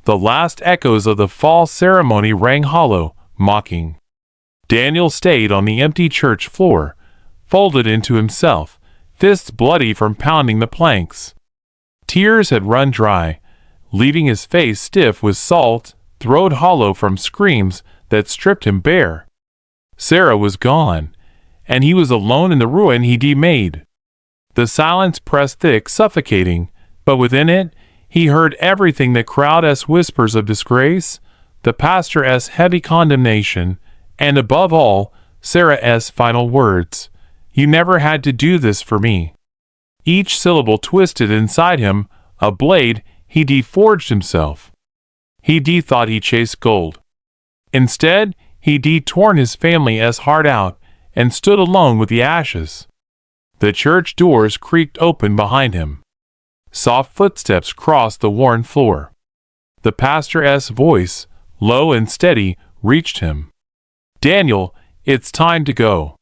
The last echoes of the fall ceremony rang hollow, mocking. Daniel stayed on the empty church floor, folded into himself, fists bloody from pounding the planks. Tears had run dry, leaving his face stiff with salt, throat hollow from screams that stripped him bare. Sarah was gone, and he was alone in the ruin he'd made. The silence pressed thick, suffocating, but within it, he heard everything: the crowd's whispers of disgrace, the pastor's heavy condemnation, and above all, Sarah's final words. You never had to do this for me. Each syllable twisted inside him a blade. He forged himself. He thought he chased gold. Instead, he torn his family's heart out and stood alone with the ashes. The church doors creaked open behind him. Soft footsteps crossed the worn floor. The pastor's voice, low and steady, reached him. Daniel, it's time to go.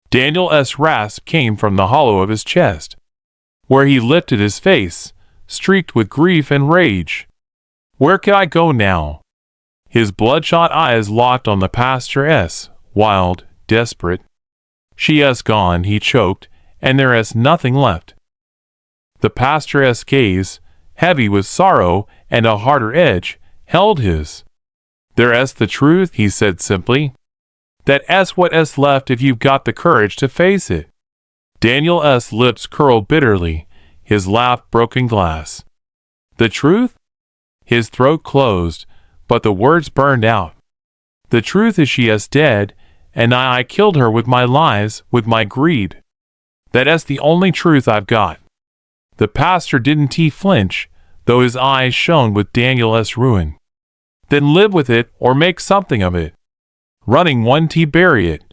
Daniel's rasp came from the hollow of his chest, where he lifted his face, streaked with grief and rage. Where can I go now? His bloodshot eyes locked on the pastor's, wild, desperate. She is gone, he choked, and there is nothing left. The pastor's gaze, heavy with sorrow and a harder edge, held his. There's the truth, he said simply. That's what's left if you've got the courage to face it. Daniel's lips curled bitterly, his laugh broken glass. The truth? His throat closed, but the words burned out. The truth is she is dead, and I killed her with my lies, with my greed. That's the only truth I've got. The pastor didn't flinch, though his eyes shone with Daniel's ruin. Then live with it or make something of it. Running one bury it,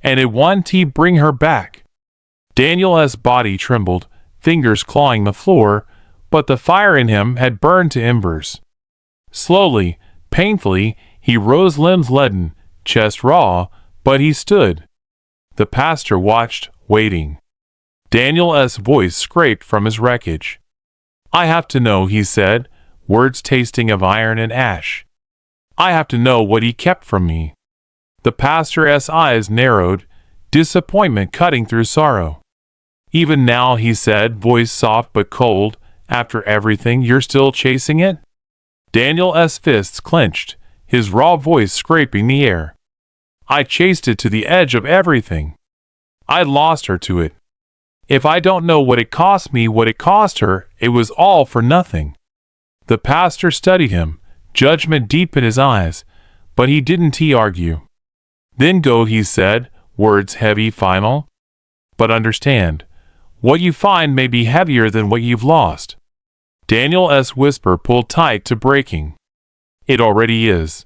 and in one bring her back. Daniel's body trembled, fingers clawing the floor, but the fire in him had burned to embers. Slowly, painfully, he rose, limbs leaden, chest raw, but he stood. The pastor watched, waiting. Daniel's voice scraped from his wreckage. I have to know, he said, words tasting of iron and ash. I have to know what he kept from me. The pastor's eyes narrowed, disappointment cutting through sorrow. Even now, he said, voice soft but cold, after everything, you're still chasing it? Daniel's fists clenched, his raw voice scraping the air. I chased it to the edge of everything. I lost her to it. If I don't know what it cost me, what it cost her, it was all for nothing. The pastor studied him, judgment deep in his eyes, but he didn't argue. Then go, he said, words heavy, final. But understand, what you find may be heavier than what you've lost. Daniel's whisper pulled tight to breaking. It already is.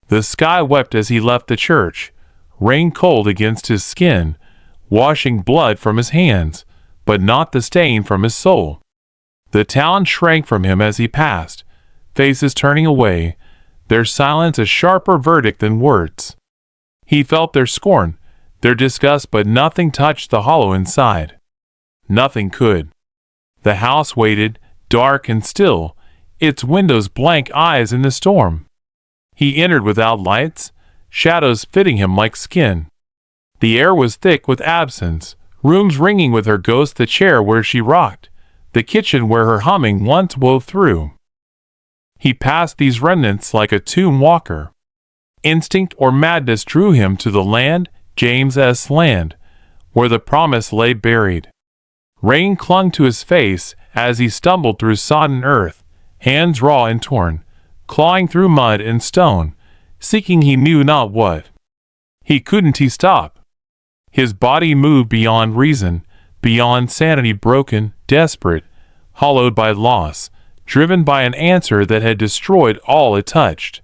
The sky wept as he left the church, rain cold against his skin, washing blood from his hands, but not the stain from his soul. The town shrank from him as he passed, faces turning away, their silence a sharper verdict than words. He felt their scorn, their disgust, but nothing touched the hollow inside. Nothing could. The house waited, dark and still, its windows blank eyes in the storm. He entered without lights, shadows fitting him like skin. The air was thick with absence, rooms ringing with her ghost, the chair where she rocked, the kitchen where her humming once wove through. He passed these remnants like a tomb walker. Instinct or madness drew him to the land, James's land, where the promise lay buried. Rain clung to his face as he stumbled through sodden earth, hands raw and torn, clawing through mud and stone, seeking he knew not what. He stop. His body moved beyond reason, beyond sanity, broken, desperate, hollowed by loss, driven by an answer that had destroyed all it touched.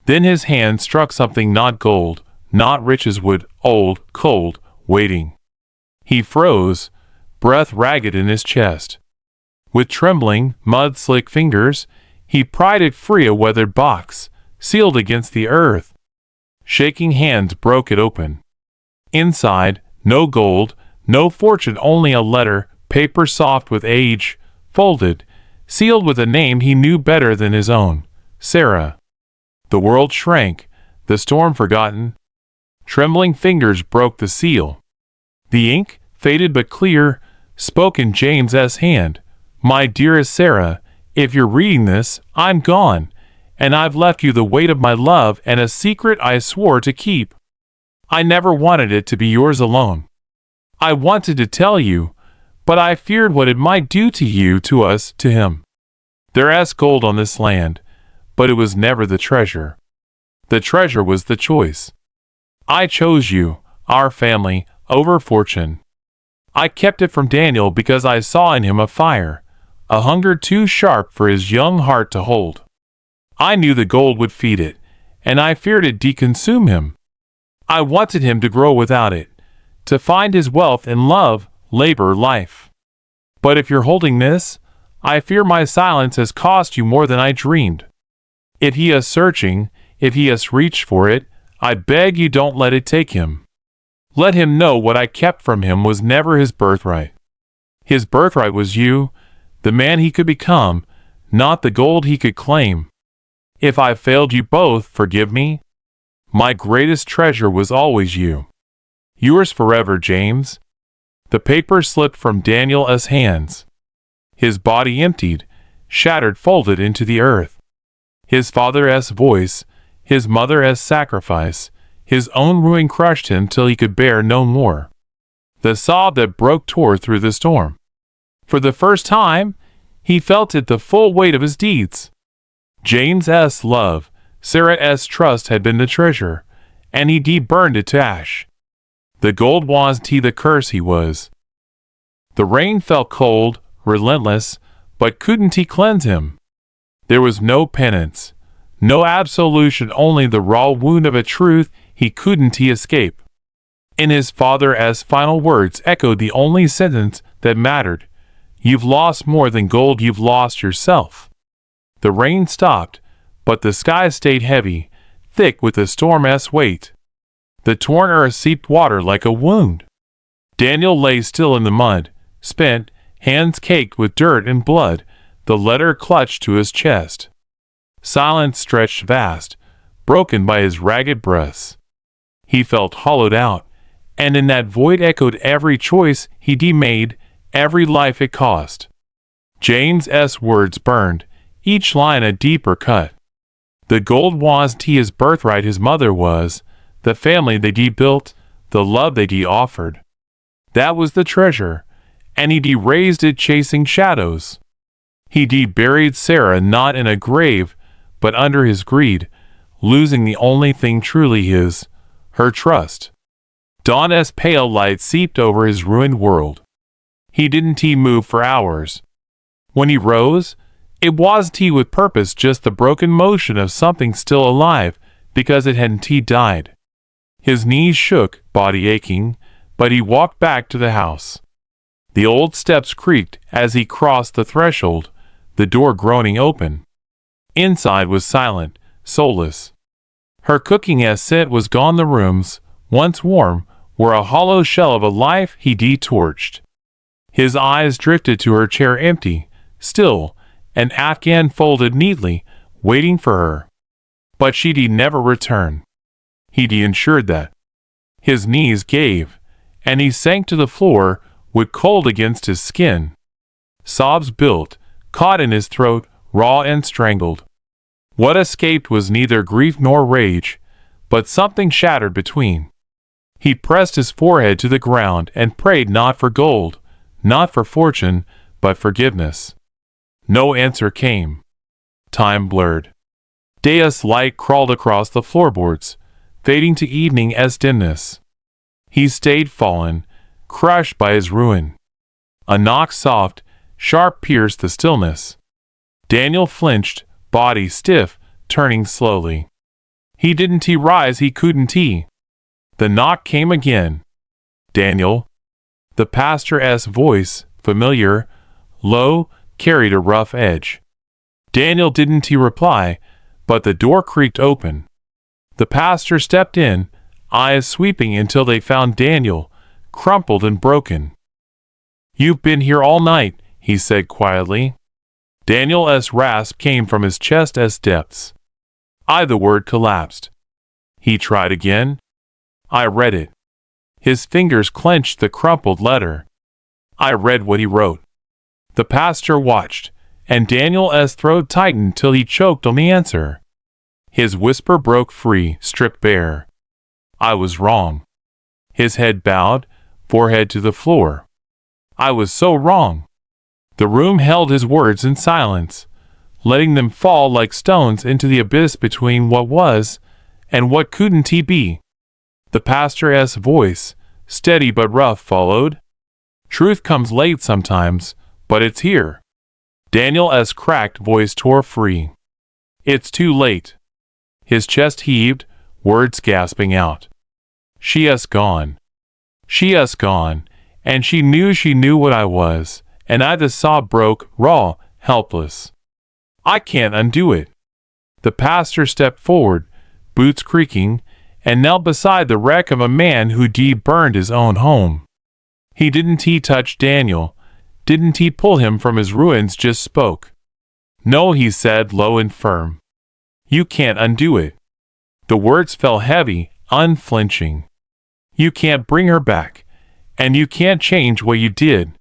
Then his hand struck something not gold, not riches would, old, cold, waiting. He froze, breath ragged in his chest. With trembling, mud-slick fingers, he pried it free, a weathered box, sealed against the earth. Shaking hands broke it open. Inside, no gold, no fortune, only a letter, paper soft with age, folded, sealed with a name he knew better than his own, Sarah. The world shrank, the storm forgotten. Trembling fingers broke the seal. The ink, faded but clear, spoke in James's hand. My dearest Sarah, if you're reading this, I'm gone, and I've left you the weight of my love and a secret I swore to keep. I never wanted it to be yours alone. I wanted to tell you, but I feared what it might do to you, to us, to him. There's gold on this land, but it was never the treasure. The treasure was the choice. I chose you, our family, over fortune. I kept it from Daniel because I saw in him a fire, a hunger too sharp for his young heart to hold. I knew the gold would feed it, and I feared it deconsume him. I wanted him to grow without it, to find his wealth in love, labor, life. But if you're holding this, I fear my silence has cost you more than I dreamed. If he is searching, if he has reached for it, I beg you don't let it take him. Let him know what I kept from him was never his birthright. His birthright was you, the man he could become, not the gold he could claim. If I failed you both, forgive me. My greatest treasure was always you. Yours forever, James. The paper slipped from Daniel's hands. His body emptied, shattered, folded into the earth. His father's voice, his mother's sacrifice, his own ruin crushed him till he could bear no more. The sob that broke tore through the storm. For the first time, he felt it, the full weight of his deeds. James's love, Sarah's trust had been the treasure, and he burned it to ash. The gold wasn't he, the curse he was. The rain fell cold, relentless, but couldn't he cleanse him? There was no penance, no absolution, only the raw wound of a truth he couldn't escape. In his father's final words echoed the only sentence that mattered. You've lost more than gold, you've lost yourself. The rain stopped, but the sky stayed heavy, thick with the storm's weight. The torn earth seeped water like a wound. Daniel lay still in the mud, spent, hands caked with dirt and blood, the letter clutched to his chest. Silence stretched vast, broken by his ragged breaths. He felt hollowed out, and in that void echoed every choice he made, every life it cost. James's words burned, each line a deeper cut. The gold wasn't his birthright, his mother was, the family they built, the love they offered. That was the treasure, and he raised it chasing shadows. He buried Sarah not in a grave, but under his greed, losing the only thing truly his, her trust. Dawn's pale light seeped over his ruined world. He didn't move for hours. When he rose, it wasn't with purpose, just the broken motion of something still alive, because it hadn't died. His knees shook, body aching, but he walked back to the house. The old steps creaked as he crossed the threshold, the door groaning open. Inside was silent, soulless. Her cooking as scent was gone. The rooms, once warm, were a hollow shell of a life he detorched. His eyes drifted to her chair, empty, still, an afghan folded neatly, waiting for her. But she'd never return. He'd ensured that. His knees gave, and he sank to the floor with cold against his skin. Sobs built, caught in his throat, raw and strangled. What escaped was neither grief nor rage, but something shattered between. He pressed his forehead to the ground and prayed, not for gold, not for fortune, but forgiveness. No answer came. Time blurred. Day's light crawled across the floorboards, fading to evening as dimness. He stayed fallen, crushed by his ruin. A knock, soft, sharp, pierced the stillness. Daniel flinched, body stiff, turning slowly. He didn't rise, he couldn't. The knock came again. Daniel. The pastor's voice, familiar, low, carried a rough edge. Daniel didn't reply, but the door creaked open. The pastor stepped in, eyes sweeping until they found Daniel, crumpled and broken. "You've been here all night," he said quietly. Daniel's rasp came from his chest's depths. The word collapsed. He tried again. "I read it." His fingers clenched the crumpled letter. "I read what he wrote." The pastor watched, and Daniel's throat tightened till he choked on the answer. His whisper broke free, stripped bare. "I was wrong." His head bowed, forehead to the floor. "I was so wrong." The room held his words in silence, letting them fall like stones into the abyss between what was and what couldn't be. The pastor's voice, steady but rough, followed. "Truth comes late sometimes, but it's here." Daniel's cracked voice tore free. "It's too late." His chest heaved, words gasping out. "She's gone. She's gone, and she knew what I was, and the sob broke, raw, helpless. I can't undo it." The pastor stepped forward, boots creaking, and knelt beside the wreck of a man who burned his own home. He didn't touch Daniel, didn't pull him from his ruins, just spoke. "No," he said, low and firm. "You can't undo it." The words fell heavy, unflinching. "You can't bring her back, and you can't change what you did."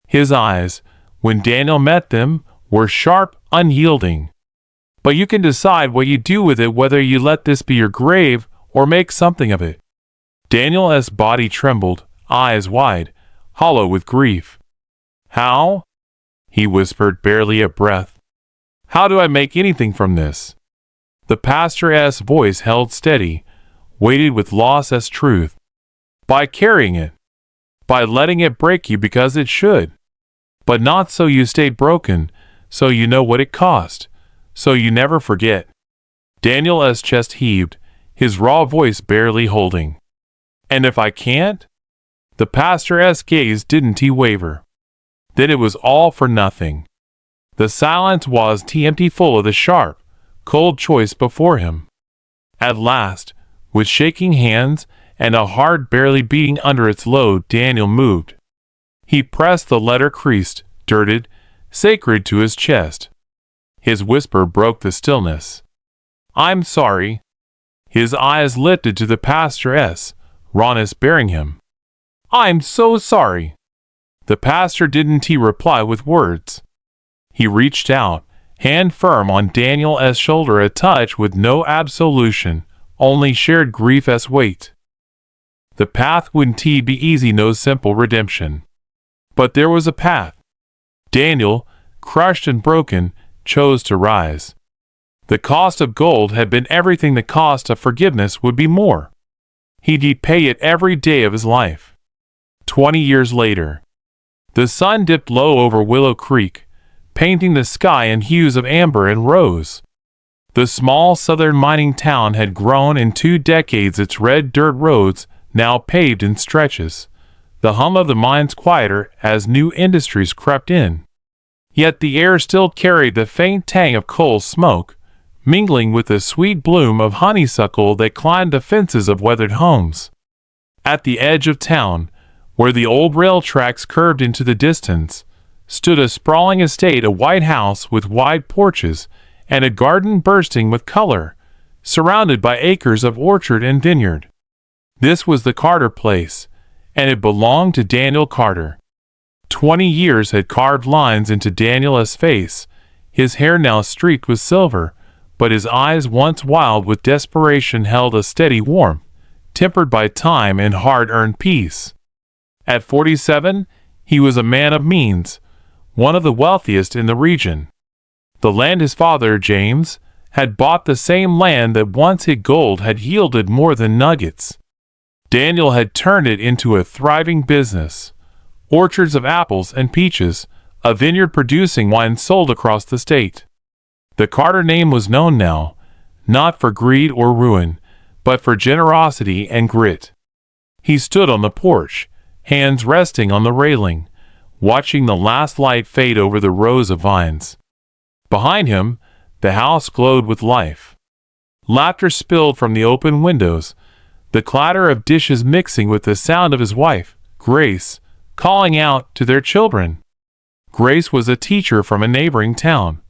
His eyes, when Daniel met them, were sharp, unyielding. "But you can decide what you do with it, whether you let this be your grave or make something of it." Daniel's body trembled, eyes wide, hollow with grief. "How?" he whispered, barely a breath. "How do I make anything from this?" The pastor's voice held steady, weighted with loss as truth. "By carrying it. By letting it break you because it should. But not so you stay broken, so you know what it cost, so you never forget." Daniel's chest heaved, his raw voice barely holding. "And if I can't?" The pastor's gaze didn't waver. Then it was all for nothing. The silence was empty, full of the sharp, cold choice before him. At last, with shaking hands and a heart barely beating under its load, Daniel moved. He pressed the letter, creased, dirted, sacred, to his chest. His whisper broke the stillness. "I'm sorry." His eyes lifted to the pastor's, rawness bearing him. "I'm so sorry." The pastor didn't reply with words. He reached out, hand firm on Daniel's shoulder, a touch with no absolution, only shared grief as weight. The path wouldn't be easy, no simple redemption. But there was a path. Daniel, crushed and broken, chose to rise. The cost of gold had been everything, the cost of forgiveness would be more. He'd pay it every day of his life. 20 years later. The sun dipped low over Willow Creek, painting the sky in hues of amber and rose. The small southern mining town had grown in 2 decades, its red dirt roads now paved in stretches, the hum of the mines quieter as new industries crept in. Yet the air still carried the faint tang of coal smoke, mingling with the sweet bloom of honeysuckle that climbed the fences of weathered homes. At the edge of town, where the old rail tracks curved into the distance, stood a sprawling estate, a white house with wide porches and a garden bursting with color, surrounded by acres of orchard and vineyard. This was the Carter place, and it belonged to Daniel Carter. 20 years had carved lines into Daniel's face, his hair now streaked with silver, but his eyes, once wild with desperation, held a steady warmth, tempered by time and hard-earned peace. At 47, he was a man of means, one of the wealthiest in the region. The land his father, James, had bought, the same land that once hid gold, had yielded more than nuggets. Daniel had turned it into a thriving business. Orchards of apples and peaches, a vineyard producing wine sold across the state. The Carter name was known now, not for greed or ruin, but for generosity and grit. He stood on the porch, hands resting on the railing, watching the last light fade over the rows of vines. Behind him, the house glowed with life. Laughter spilled from the open windows, the clatter of dishes mixing with the sound of his wife, Grace, calling out to their children. Grace was a teacher from a neighboring town,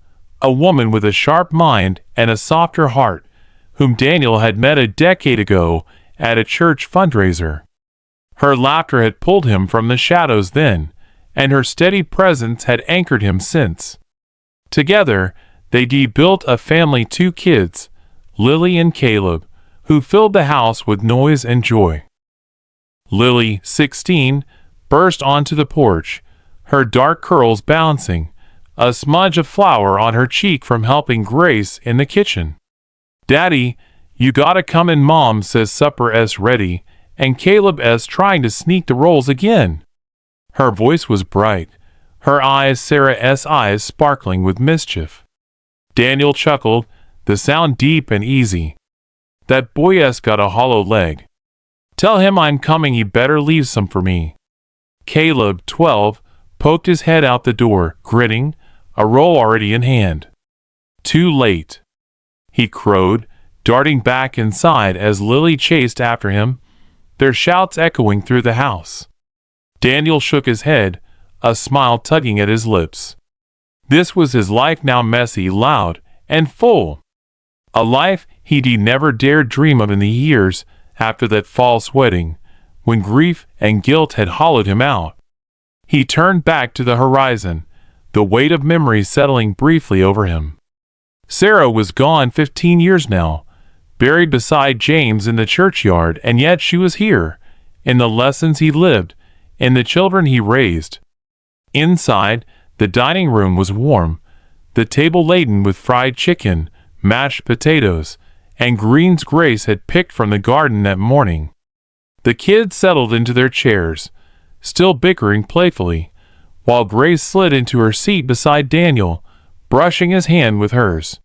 a woman with a sharp mind and a softer heart, whom Daniel had met a decade ago at a church fundraiser. Her laughter had pulled him from the shadows then, and her steady presence had anchored him since. Together, they built a family, 2 kids, Lily and Caleb, who filled the house with noise and joy. Lily, 16, burst onto the porch, her dark curls bouncing, a smudge of flour on her cheek from helping Grace in the kitchen. "Daddy, you gotta come in, Mom says supper's ready," and Caleb's trying to sneak the rolls again. Her voice was bright, her eyes, Sarah's eyes, sparkling with mischief. Daniel chuckled, the sound deep and easy. "That boy's got a hollow leg. Tell him I'm coming, he better leave some for me." Caleb, 12, poked his head out the door, grinning, a roll already in hand. "Too late," he crowed, darting back inside as Lily chased after him, their shouts echoing through the house. Daniel shook his head, a smile tugging at his lips. This was his life now, messy, loud, and full. A life he'd never dared dream of in the years after that false wedding, when grief and guilt had hollowed him out. He turned back to the horizon, the weight of memory settling briefly over him. Sarah was gone 15 years now, buried beside James in the churchyard, and yet she was here, in the lessons he lived, in the children he raised. Inside, the dining room was warm, the table laden with fried chicken, mashed potatoes, and greens Grace had picked from the garden that morning. The kids settled into their chairs, still bickering playfully, while Grace slid into her seat beside Daniel, brushing his hand with hers.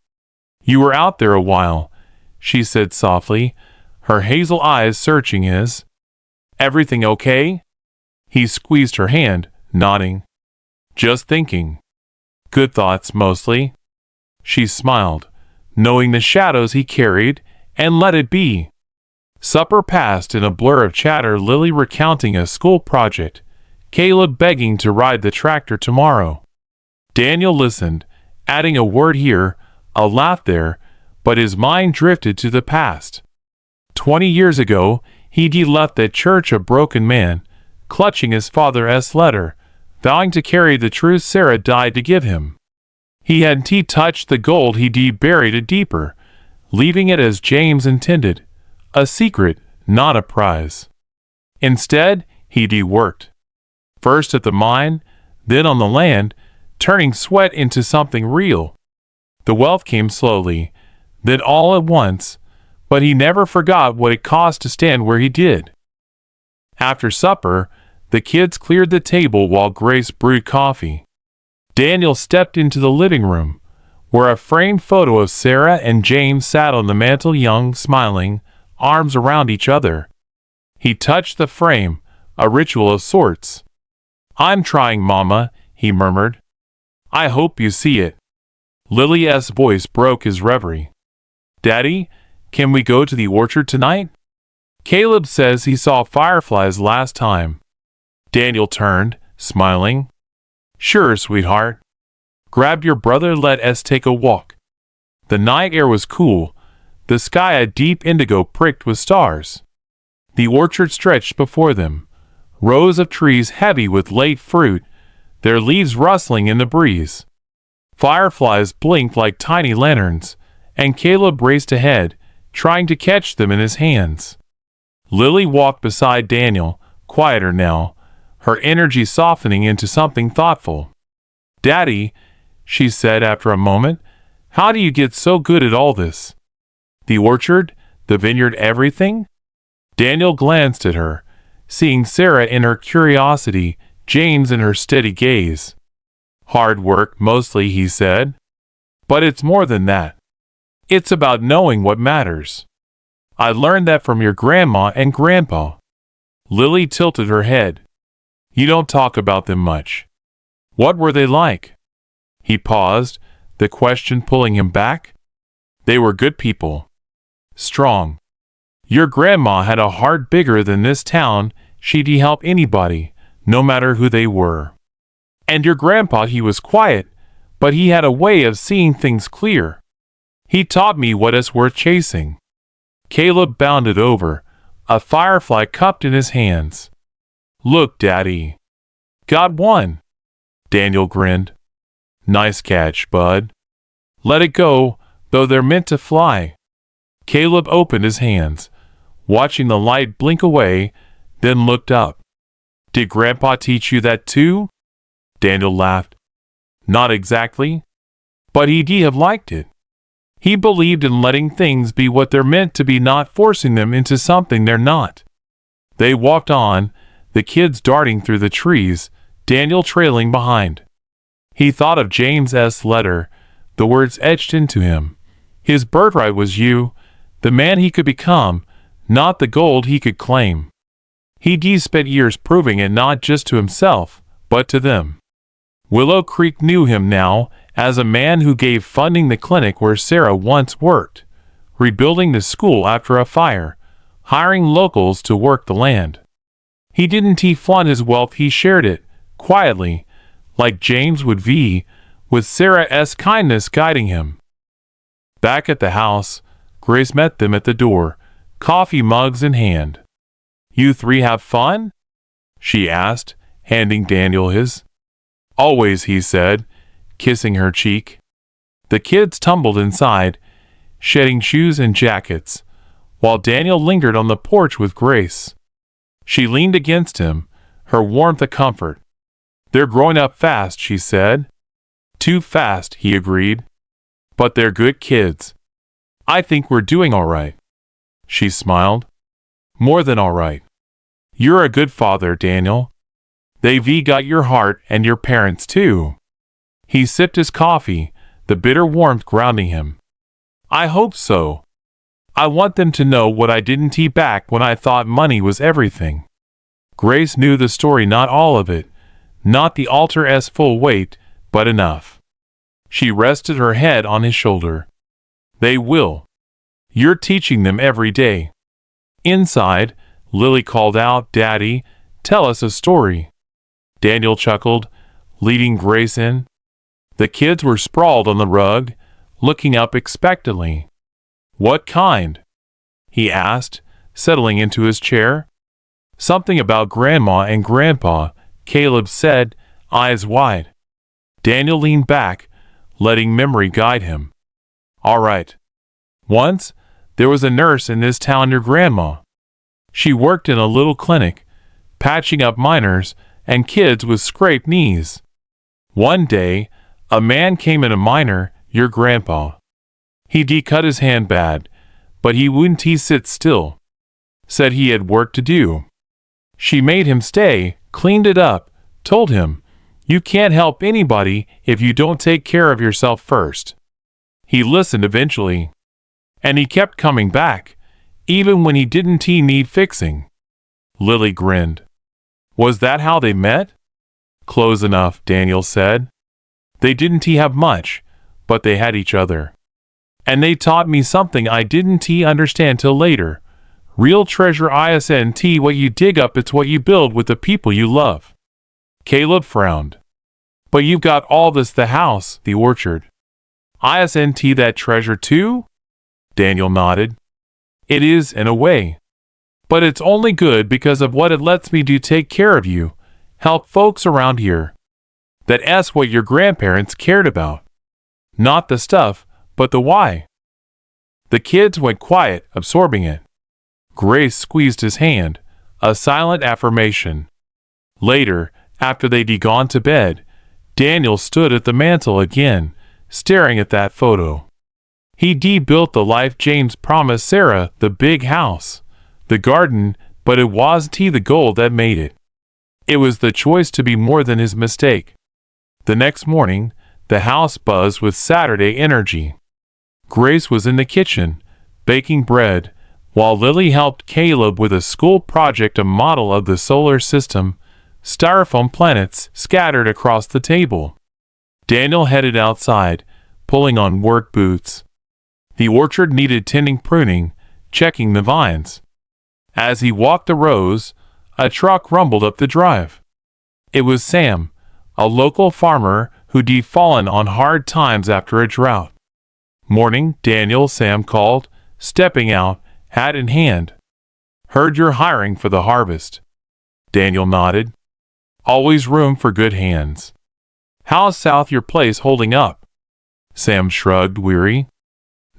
"You were out there a while," she said softly, her hazel eyes searching his. "Everything okay?" He squeezed her hand, nodding. "Just thinking. Good thoughts, mostly." She smiled, knowing the shadows he carried, and let it be. Supper passed in a blur of chatter, Lily recounting a school project, Caleb begging to ride the tractor tomorrow. Daniel listened, adding a word here, a laugh there, but his mind drifted to the past. 20 years ago, he'd left that church a broken man, clutching his father's letter, vowing to carry the truth Sarah died to give him. He hadn't touched the gold, he'd buried it deeper, leaving it as James intended, a secret, not a prize. Instead, he'd worked. First at the mine, then on the land, turning sweat into something real. The wealth came slowly, then all at once, but he never forgot what it cost to stand where he did. After supper, the kids cleared the table while Grace brewed coffee. Daniel stepped into the living room, where a framed photo of Sarah and James sat on the mantel, young, smiling, arms around each other. He touched the frame, a ritual of sorts. I'm trying, Mama, he murmured. I hope you see it. Lily's voice broke his reverie. Daddy, can we go to the orchard tonight? Caleb says he saw fireflies last time. Daniel turned, smiling. Sure, sweetheart. Grab your brother, let us take a walk. The night air was cool, the sky a deep indigo pricked with stars. The orchard stretched before them, rows of trees heavy with late fruit, their leaves rustling in the breeze. Fireflies blinked like tiny lanterns, and Caleb raced ahead, trying to catch them in his hands. Lily walked beside Daniel, quieter now, her energy softening into something thoughtful. Daddy, she said after a moment, how do you get so good at all this? The orchard, the vineyard, everything? Daniel glanced at her, seeing Sarah in her curiosity, James in her steady gaze. Hard work, mostly, he said. But it's more than that. It's about knowing what matters. I learned that from your grandma and grandpa. Lily tilted her head. You don't talk about them much. What were they like? He paused, the question pulling him back. They were good people. Strong. Your grandma had a heart bigger than this town. She'd help anybody, no matter who they were. And your grandpa, he was quiet, but he had a way of seeing things clear. He taught me what is worth chasing. Caleb bounded over, a firefly cupped in his hands. Look, Daddy. Got one. Daniel grinned. Nice catch, bud. Let it go, though they're meant to fly. Caleb opened his hands, watching the light blink away, then looked up. Did Grandpa teach you that too? Daniel laughed. Not exactly, but he'd have liked it. He believed in letting things be what they're meant to be, not forcing them into something they're not. They walked on, the kids darting through the trees, Daniel trailing behind. He thought of James's letter, the words etched into him. His birthright was you, the man he could become, not the gold he could claim. He'd spent years proving it not just to himself, but to them. Willow Creek knew him now as a man who gave funding the clinic where Sarah once worked, rebuilding the school after a fire, hiring locals to work the land. He didn't flaunt his wealth, he shared it, quietly, like James would with Sarah's kindness guiding him. Back at the house, Grace met them at the door, coffee mugs in hand. You three have fun? She asked, handing Daniel his. Always, he said, kissing her cheek. The kids tumbled inside, shedding shoes and jackets, while Daniel lingered on the porch with Grace. She leaned against him, her warmth a comfort. They're growing up fast, she said. Too fast, he agreed. But they're good kids. I think we're doing all right. She smiled. More than all right. You're a good father, Daniel. They've got your heart, and your parents too. He sipped his coffee, the bitter warmth grounding him. I hope so. I want them to know what I didn't back when I thought money was everything. Grace knew the story, not all of it, not the altar's full weight, but enough. She rested her head on his shoulder. They will. You're teaching them every day. Inside, Lily called out, Daddy, tell us a story. Daniel chuckled, leading Grace in. The kids were sprawled on the rug, looking up expectantly. What kind? He asked, settling into his chair. Something about Grandma and Grandpa, Caleb said, eyes wide. Daniel leaned back, letting memory guide him. All right. Once, there was a nurse in this town, your grandma. She worked in a little clinic, patching up miners and kids with scraped knees. One day, a man came in, a miner, your grandpa. He cut his hand bad, but he wouldn't sit still. Said he had work to do. She made him stay, cleaned it up, told him, you can't help anybody if you don't take care of yourself first. He listened eventually. And he kept coming back, even when he didn't need fixing. Lily grinned. Was that how they met? Close enough, Daniel said. They didn't have much, but they had each other. And they taught me something I didn't understand till later. Real treasure isn't what you dig up, it's what you build with the people you love. Caleb frowned. But you've got all this, the house, the orchard. Isn't that treasure too? Daniel nodded. It is, in a way. But it's only good because of what it lets me do, take care of you, help folks around here. That's what your grandparents cared about. Not the stuff, but the why. The kids went quiet, absorbing it. Grace squeezed his hand, a silent affirmation. Later, after they'd gone to bed, Daniel stood at the mantel again, staring at that photo. He'd built the life James promised Sarah, the big house, the garden, but it wasn't the goal that made it. It was the choice to be more than his mistake. The next morning, the house buzzed with Saturday energy. Grace was in the kitchen, baking bread, while Lily helped Caleb with a school project, a model of the solar system, styrofoam planets scattered across the table. Daniel headed outside, pulling on work boots. The orchard needed tending, pruning, checking the vines. As he walked the rows, a truck rumbled up the drive. It was Sam, a local farmer who'd fallen on hard times after a drought. Morning, Daniel, Sam called, stepping out, hat in hand. Heard you're hiring for the harvest. Daniel nodded. Always room for good hands. How's South your place holding up? Sam shrugged, weary.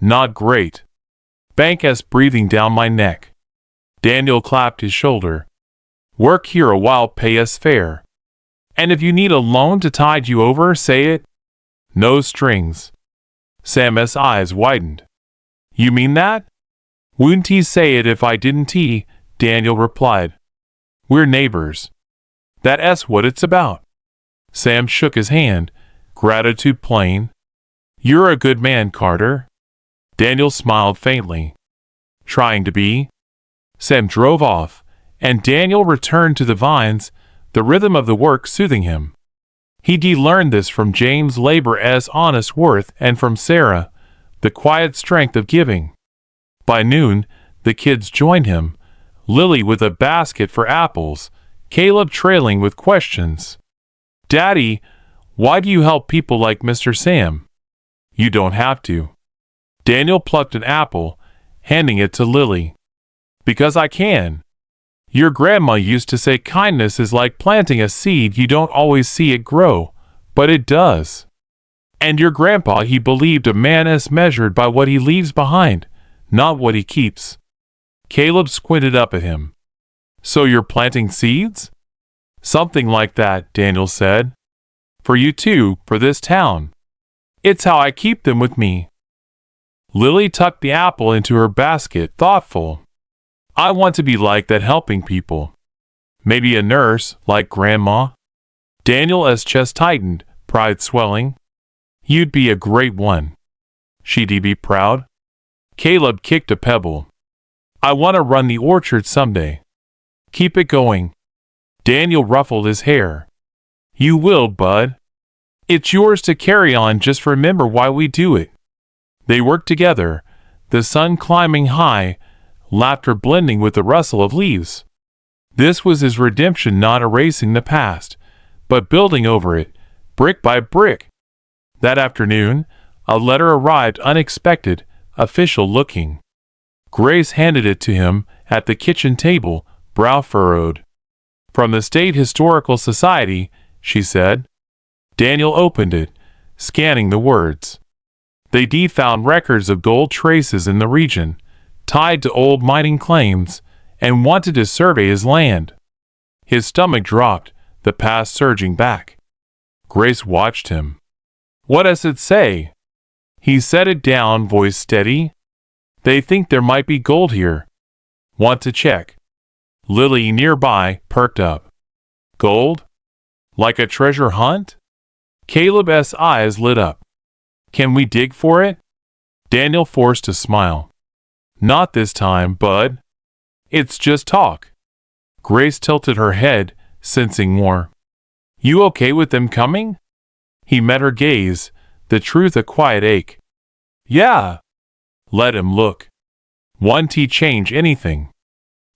Not great. Bank's breathing down my neck. Daniel clapped his shoulder. Work here a while, pay us fair. And if you need a loan to tide you over, say it. No strings. Sam's eyes widened. You mean that? Wouldn't he say it if I didn't, Daniel replied. We're neighbors. That's what it's about. Sam shook his hand, gratitude plain. You're a good man, Carter. Daniel smiled faintly. Trying to be. Sam drove off, and Daniel returned to the vines, the rhythm of the work soothing him. He'd learned this from James' labor as honest worth, and from Sarah, the quiet strength of giving. By noon, the kids joined him, Lily with a basket for apples, Caleb trailing with questions. Daddy, why do you help people like Mr. Sam? You don't have to. Daniel plucked an apple, handing it to Lily. Because I can. Your grandma used to say kindness is like planting a seed, you don't always see it grow, but it does. And your grandpa, he believed a man is measured by what he leaves behind, not what he keeps. Caleb squinted up at him. So you're planting seeds? Something like that, Daniel said. For you too, for this town. It's how I keep them with me. Lily tucked the apple into her basket, thoughtful. I want to be like that, helping people. Maybe a nurse, like Grandma. Daniel's chest tightened, pride swelling. You'd be a great one. She'd be proud. Caleb kicked a pebble. I want to run the orchard someday. Keep it going. Daniel ruffled his hair. You will, bud. It's yours to carry on, just remember why we do it. They worked together, the sun climbing high, laughter blending with the rustle of leaves. This was his redemption, not erasing the past, but building over it, brick by brick. That afternoon, a letter arrived, unexpected, official looking. Grace handed it to him at the kitchen table, brow furrowed. From the State Historical Society, she said. Daniel opened it, scanning the words. They'd found records of gold traces in the region, tied to old mining claims, and wanted to survey his land. His stomach dropped, the past surging back. Grace watched him. What does it say? He set it down, voice steady. They think there might be gold here. Want to check? Lily, nearby, perked up. Gold? Like a treasure hunt? Caleb's eyes lit up. Can we dig for it? Daniel forced a smile. Not this time, bud. It's just talk. Grace tilted her head, sensing more. You okay with them coming? He met her gaze, the truth a quiet ache. Yeah. Let him look. Won't he change anything?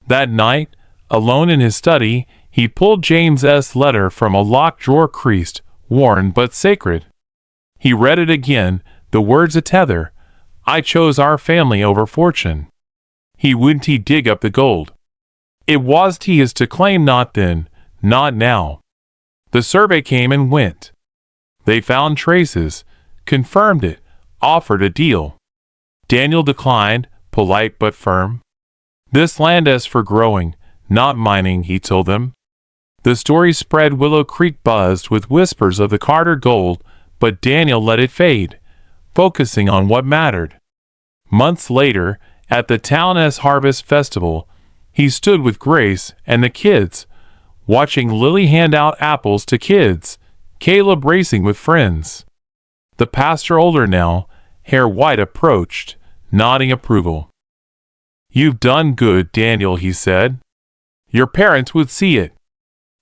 That night, alone in his study, he pulled James's letter from a locked drawer, creased, worn but sacred. He read it again, the words a tether. I chose our family over fortune. Wouldn't he dig up the gold? It was his to claim, not then, not now. The survey came and went. They found traces, confirmed it, offered a deal. Daniel declined, polite but firm. This land is for growing, not mining, he told them. The story spread. Willow Creek buzzed with whispers of the Carter gold, but Daniel let it fade, focusing on what mattered. Months later, at the town's harvest festival, he stood with Grace and the kids, watching Lily hand out apples to kids, Caleb racing with friends. The pastor, older now, hair white, approached, nodding approval. You've done good, Daniel, he said. Your parents would see it.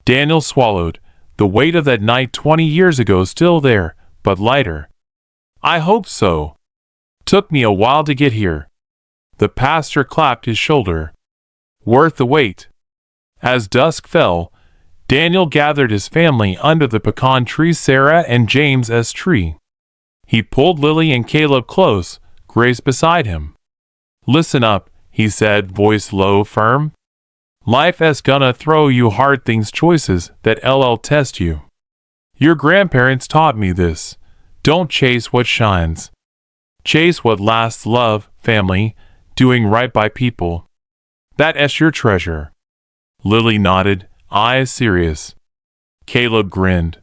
Daniel swallowed, the weight of that night 20 years ago still there, but lighter. I hope so. Took me a while to get here. The pastor clapped his shoulder. Worth the wait. As dusk fell, Daniel gathered his family under the pecan tree, Sarah and James's tree. He pulled Lily and Caleb close, Grace beside him. Listen up, he said, voice low, firm. Life is gonna throw you hard things, choices that'll test you. Your grandparents taught me this. Don't chase what shines. Chase what lasts, love, family, doing right by people. That's your treasure. Lily nodded, eyes serious. Caleb grinned.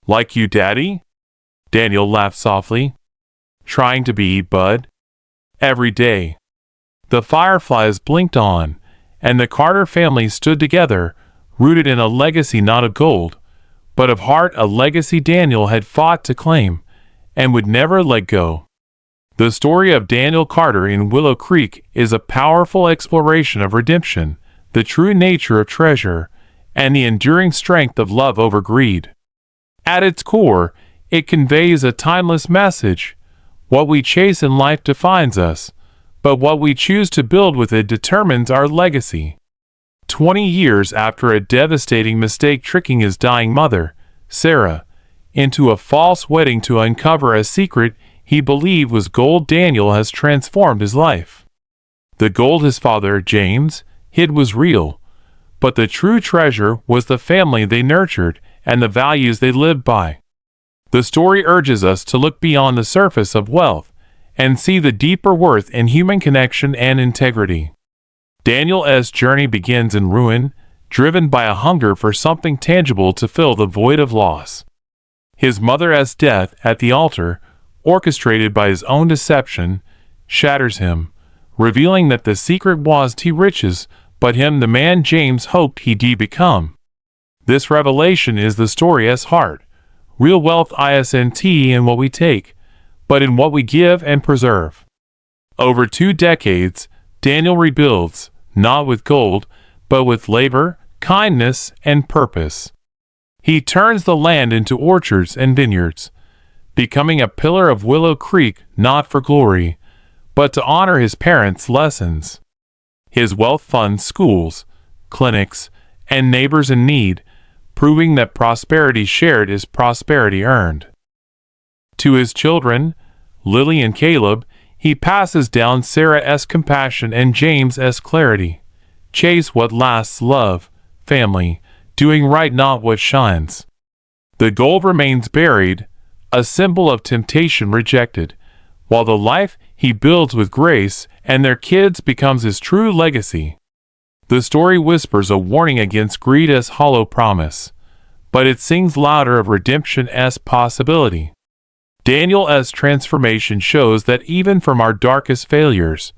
Like you, Daddy? Daniel laughed softly. Trying to be, bud. Every day. The fireflies blinked on, and the Carter family stood together, rooted in a legacy not of gold, but of heart, a legacy Daniel had fought to claim, and would never let go. The story of Daniel Carter in Willow Creek is a powerful exploration of redemption, the true nature of treasure, and the enduring strength of love over greed. At its core, it conveys a timeless message. What we chase in life defines us, but what we choose to build with it determines our legacy. 20 years after a devastating mistake tricking his dying mother, Sarah, into a false wedding to uncover a secret he believed was gold, Daniel has transformed his life. The gold his father, James, hid was real, but the true treasure was the family they nurtured and the values they lived by. The story urges us to look beyond the surface of wealth and see the deeper worth in human connection and integrity. Daniel's journey begins in ruin, driven by a hunger for something tangible to fill the void of loss. His mother's death at the altar, orchestrated by his own deception, shatters him, revealing that the secret was to riches, but him the man James hoped he'd become. This revelation is the story's heart. Real wealth isn't in what we take, but in what we give and preserve. Over 2 decades, Daniel rebuilds, not with gold, but with labor, kindness, and purpose. He turns the land into orchards and vineyards, becoming a pillar of Willow Creek not for glory, but to honor his parents' lessons. His wealth funds schools, clinics, and neighbors in need, proving that prosperity shared is prosperity earned. To his children, Lily and Caleb, he passes down Sarah's compassion and James's clarity. Chase what lasts, love, family, doing right, not what shines. The gold remains buried, a symbol of temptation rejected, while the life he builds with Grace and their kids becomes his true legacy. The story whispers a warning against greed as hollow promise, but it sings louder of redemption as possibility. Daniel's transformation shows that even from our darkest failures,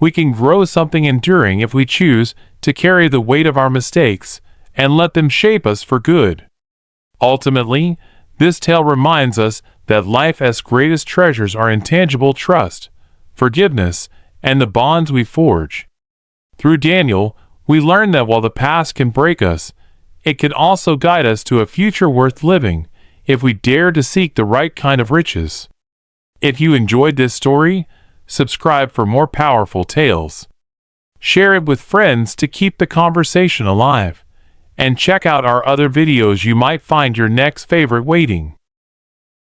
we can grow something enduring if we choose to carry the weight of our mistakes and let them shape us for good. Ultimately, this tale reminds us that life's greatest treasures are intangible: trust, forgiveness, and the bonds we forge. Through Daniel, we learn that while the past can break us, It can also guide us to a future worth living if we dare to seek the right kind of riches. If you enjoyed this story, subscribe for more powerful tales. Share it with friends to keep the conversation alive. And check out our other videos, you might find your next favorite waiting.